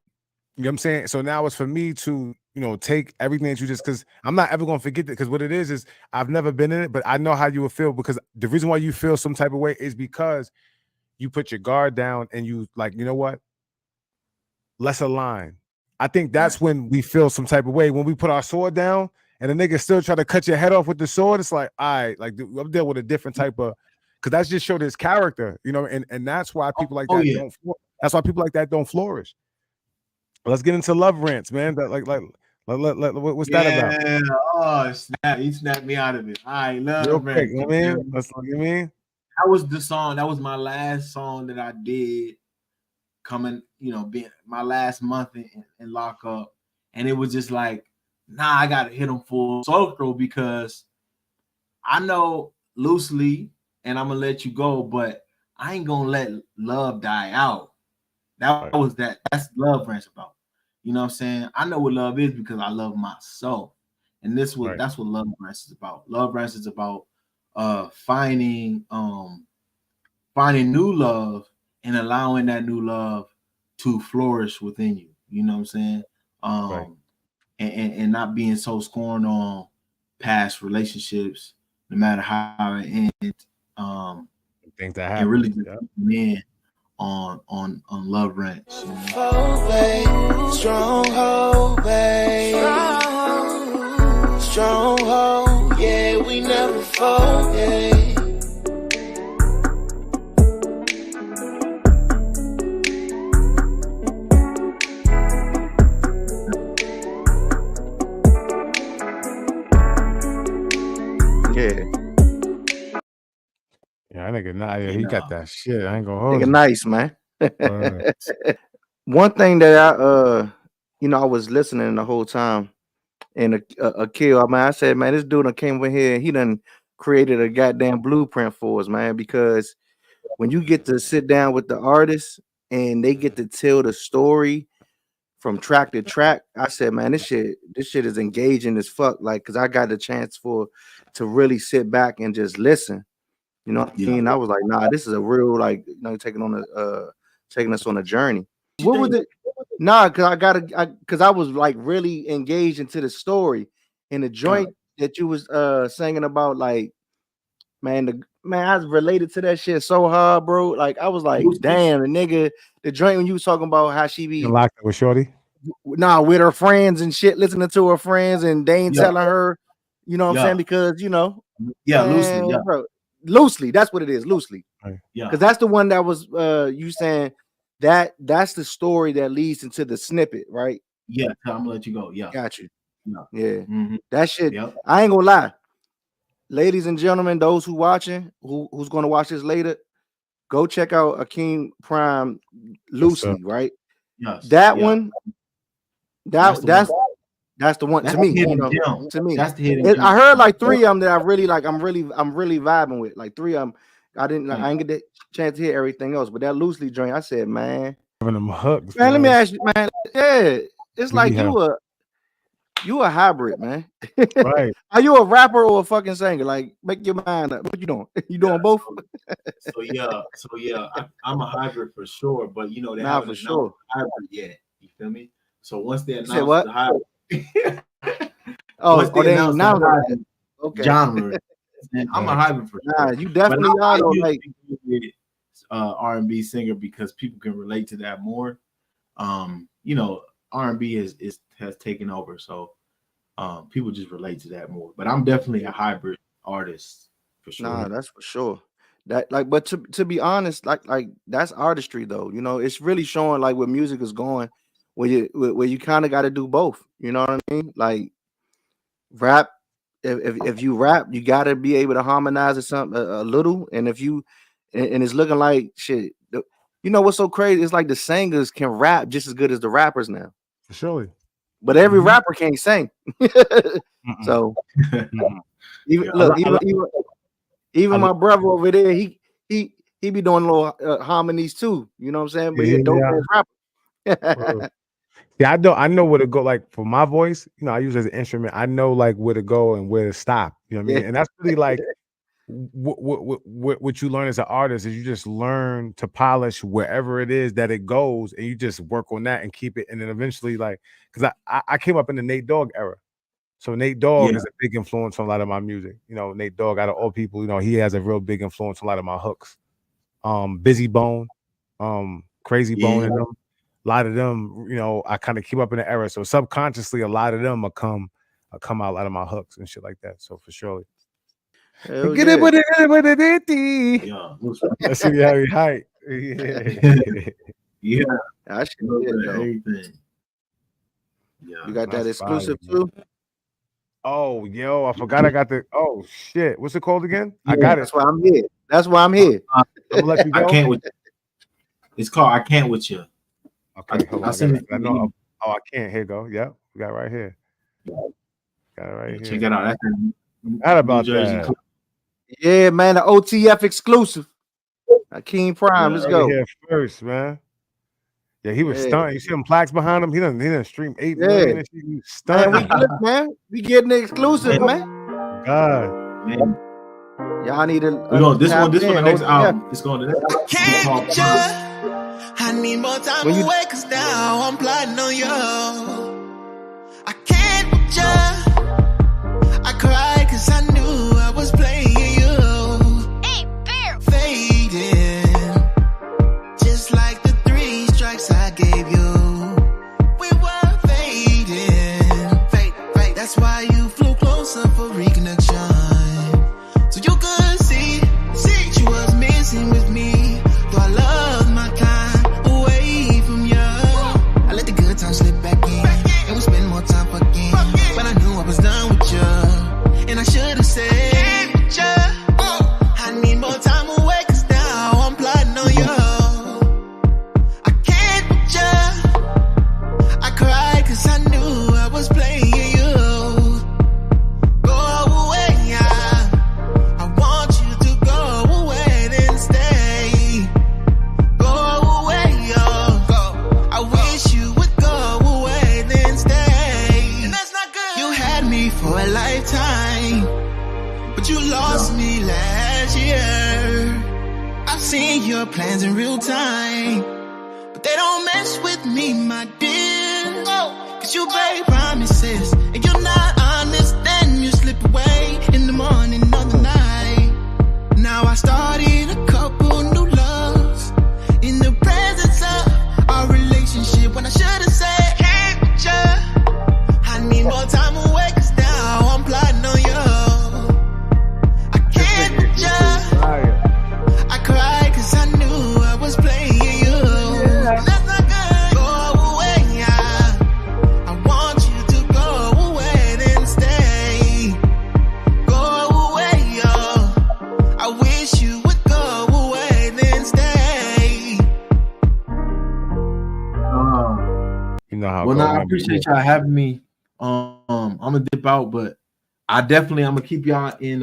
You know what I'm saying? So now it's for me to, you know, take everything that you just, because I'm not ever going to forget that, because what it is I've never been in it, but I know how you would feel, because the reason why you feel some type of way is because you put your guard down and you like, you know what? Let's align. I think that's when we feel some type of way. When we put our sword down and the nigga still try to cut your head off with the sword, it's like, all right, like I'm dealing with a different type of, because that's just showed his character, you know, and that's why people like that don't. That's why people like that don't flourish. Let's get into love rants, man. That what's that about? Oh, snap! You snapped me out of it. I love rants. You know what I mean? That's what you mean. That was the song. That was my last song that I did. Coming, you know, being my last month in lockup, and it was just like, nah, I gotta hit them full circle because I know loosely, and I'm gonna let you go, but I ain't gonna let love die out. That's love rants about. You know what I'm saying? I know what love is because I love myself. And that's what love rants is about. Love rants is about finding new love and allowing that new love to flourish within you. You know what I'm saying? And not being so scorned on past relationships, no matter how it ends. Things that happen. And really just on love rants. Stronghold, babe. Stronghold, yeah, we never fold, yeah. Yeah, that nigga, he got that shit. I ain't gonna hold you. Nice, man. One thing that I was listening the whole time, and a kill, man, I said, man, this dude came over here and he done created a goddamn blueprint for us, man, because when you get to sit down with the artist and they get to tell the story from track to track, I said, man, this shit is engaging as fuck. Like, cause I got the chance to really sit back and just listen. You know what I mean? I was like, nah, this is a real, like, you know, taking us on a journey. What was it? Nah, cause I was like really engaged into the story and the joint that you was singing about, like, man, I was related to that shit so hard, bro. Like, I was like, damn, the joint when you was talking about how she be locked up with Shorty. Nah, with her friends and shit, listening to her friends, and they ain't telling her, you know what I'm saying? Because, you know, loosely, bro. Loosely, that's what it is. Loosely, because that's the one that was you saying that's the story that leads into the snippet, right? Yeah, I'm gonna let you go. Yeah, got you. Yeah, that shit. I ain't gonna lie, ladies and gentlemen, those who watching, who's gonna watch this later, go check out Hakeem Prime Loosely, right? Yes, that one. That's the one to me. You know, to me, that's the hidden. I heard like 3 of them that I really like. I'm really vibing with. Like 3 of them, I didn't get the chance to hear everything else. But that Loosely joint, I said, man, Them hooks, Man, let me ask you, man. Yeah, it's like Yeah. you a hybrid, man. Right. Are you a rapper or a fucking singer? Like, make your mind up. What you doing? You doing both? So yeah, I'm a hybrid for sure, but you know they Nah, haven't for announced sure. the hybrid yet. You feel me? So once they said announce what? the hybrid, Oh, once they they ain't announce the announced it. hybrid Okay. genre, then I'm a Right. hybrid for Nah, sure. you But definitely I are though. usually Like, with R&B singer because people can relate to that more. You know, R&B has taken over, so people just relate to that more. But I'm definitely a hybrid artist for sure. nah, that's for sure. That like, but to be honest, like that's artistry though. You know, it's really showing like where music is going, where you kind of got to do both. You know what I mean? Like rap. If you rap, you got to be able to harmonize it a little. And if you and it's looking like shit. You know what's so crazy? It's like the singers can rap just as good as the rappers now. For sure. But every Mhm. rapper can't sing. So even Yeah, look, I like- even my brother over there, he be doing little harmonies too. You know what I'm saying? But he a dope ass rapper. Yeah, I know where to go. Like for my voice, you know, I use it as an instrument. I know like where to go and where to stop. You know what I mean? Yeah. And that's really like what you learn as an artist is you just learn to polish wherever it is that it goes, and you just work on that and keep it. And then eventually, like, because I came up in the Nate Dogg era. So Nate Dogg is a big influence on a lot of my music. You know, Nate Dogg, out of all people, you know, he has a real big influence on a lot of my hooks. Busy Bone, Crazy Bone, and them. A lot of them, you know, I kind of keep up in the era. So subconsciously, a lot of them will come out a lot of my hooks and shit like that. So for sure. Hell Get yeah. it with it. Yeah. Let's see how he hype. Yeah. Yeah. That shit good, though. Everything. Yeah. You got that That's exclusive fire, too? Oh, yo, I forgot I got the. Oh shit, what's it called again? I got it. That's why I'm here. That's why I'm here. I'm gonna let you go. I can't with. It's called I Can't With You. Okay, hold on. send it I to know. you. Oh, I can't. Here you go. Yep, we got it right here. Got it right here. Check that out. That's How about New Jersey. that? Yeah, man, the OTF exclusive. Hakeem Prime, let's go. Here first, man. Yeah, he was Yeah. stunned. You see them plaques behind him? He done stream 8 Yeah. million and shit. He was Man, stunned. we good, man. We getting the exclusive, man. God. Man, Y'all need to. we're going this one. This tap one, in, the next OTF. album. It's going to the next. Can't Called with ya. I need more time When you- away, cause now I'm plotting on you. I can't with ya. I cried cause I knew I was playing you. Fading. Just like the 3 strikes I gave you. We were fading. Fade. That's why you flew closer for reconnection. So you could see you was missing with me. Though I love my time away from you. I let the good times slip back in, and we spend more time fucking. But I knew I was done with you, and I should have said, I need more time away, cause now I'm plotting on you. I can't with you. I cried cause I knew I was playing you. Go away, yeah. I want you to go away, then stay. Go away, yo. I wish you would go away, then stay. And that's not good. You had me for a lifetime, but you lost me last year. I've seen your plans in real time, but they don't mess with me, my dear. Cause you break promises, and you're not honest, then you slip away in the morning of the night. Now I started a couple new loves in the presence of our relationship, when I should have said, hey, I need more time away, cause now I'm plotting on you. I can't with ya. I cried cause I knew I was playing you. And that's not good. Go away, yeah. I want you to go away, then stay. Go away, yo. I wish you would go away, then stay. You know how. Well, it go, no, I man. appreciate y'all having me. I'm gonna dip out, but I'm gonna keep y'all in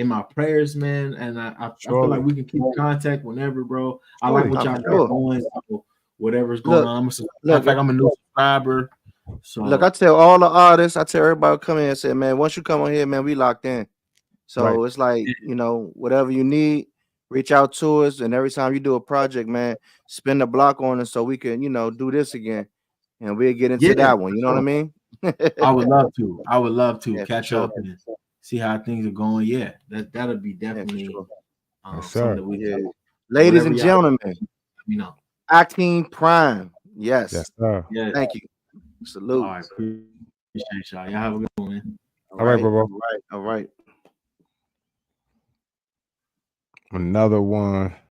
my prayers, man. And I feel like we can keep in contact whenever, bro. I like what y'all got going. So whatever's going on. In fact, I'm a new subscriber. So look, I tell all the artists, I tell everybody come in and say, man, once you come on here, man, we locked in. So it's like, you know, whatever you need, reach out to us. And every time you do a project, man, spin the block on us so we can, you know, do this again. And we'll get into that one. You know what I mean? I would love to. I would love to catch sure. up and see how things are going. Yeah, that'll be definitely sure. something that we Ladies and gentlemen, you know, Hakeem Prime. Yes, sir. Yeah. Thank you. Salute. All right, appreciate y'all. Y'all have a good one, man. All right, bro. All right. Another one.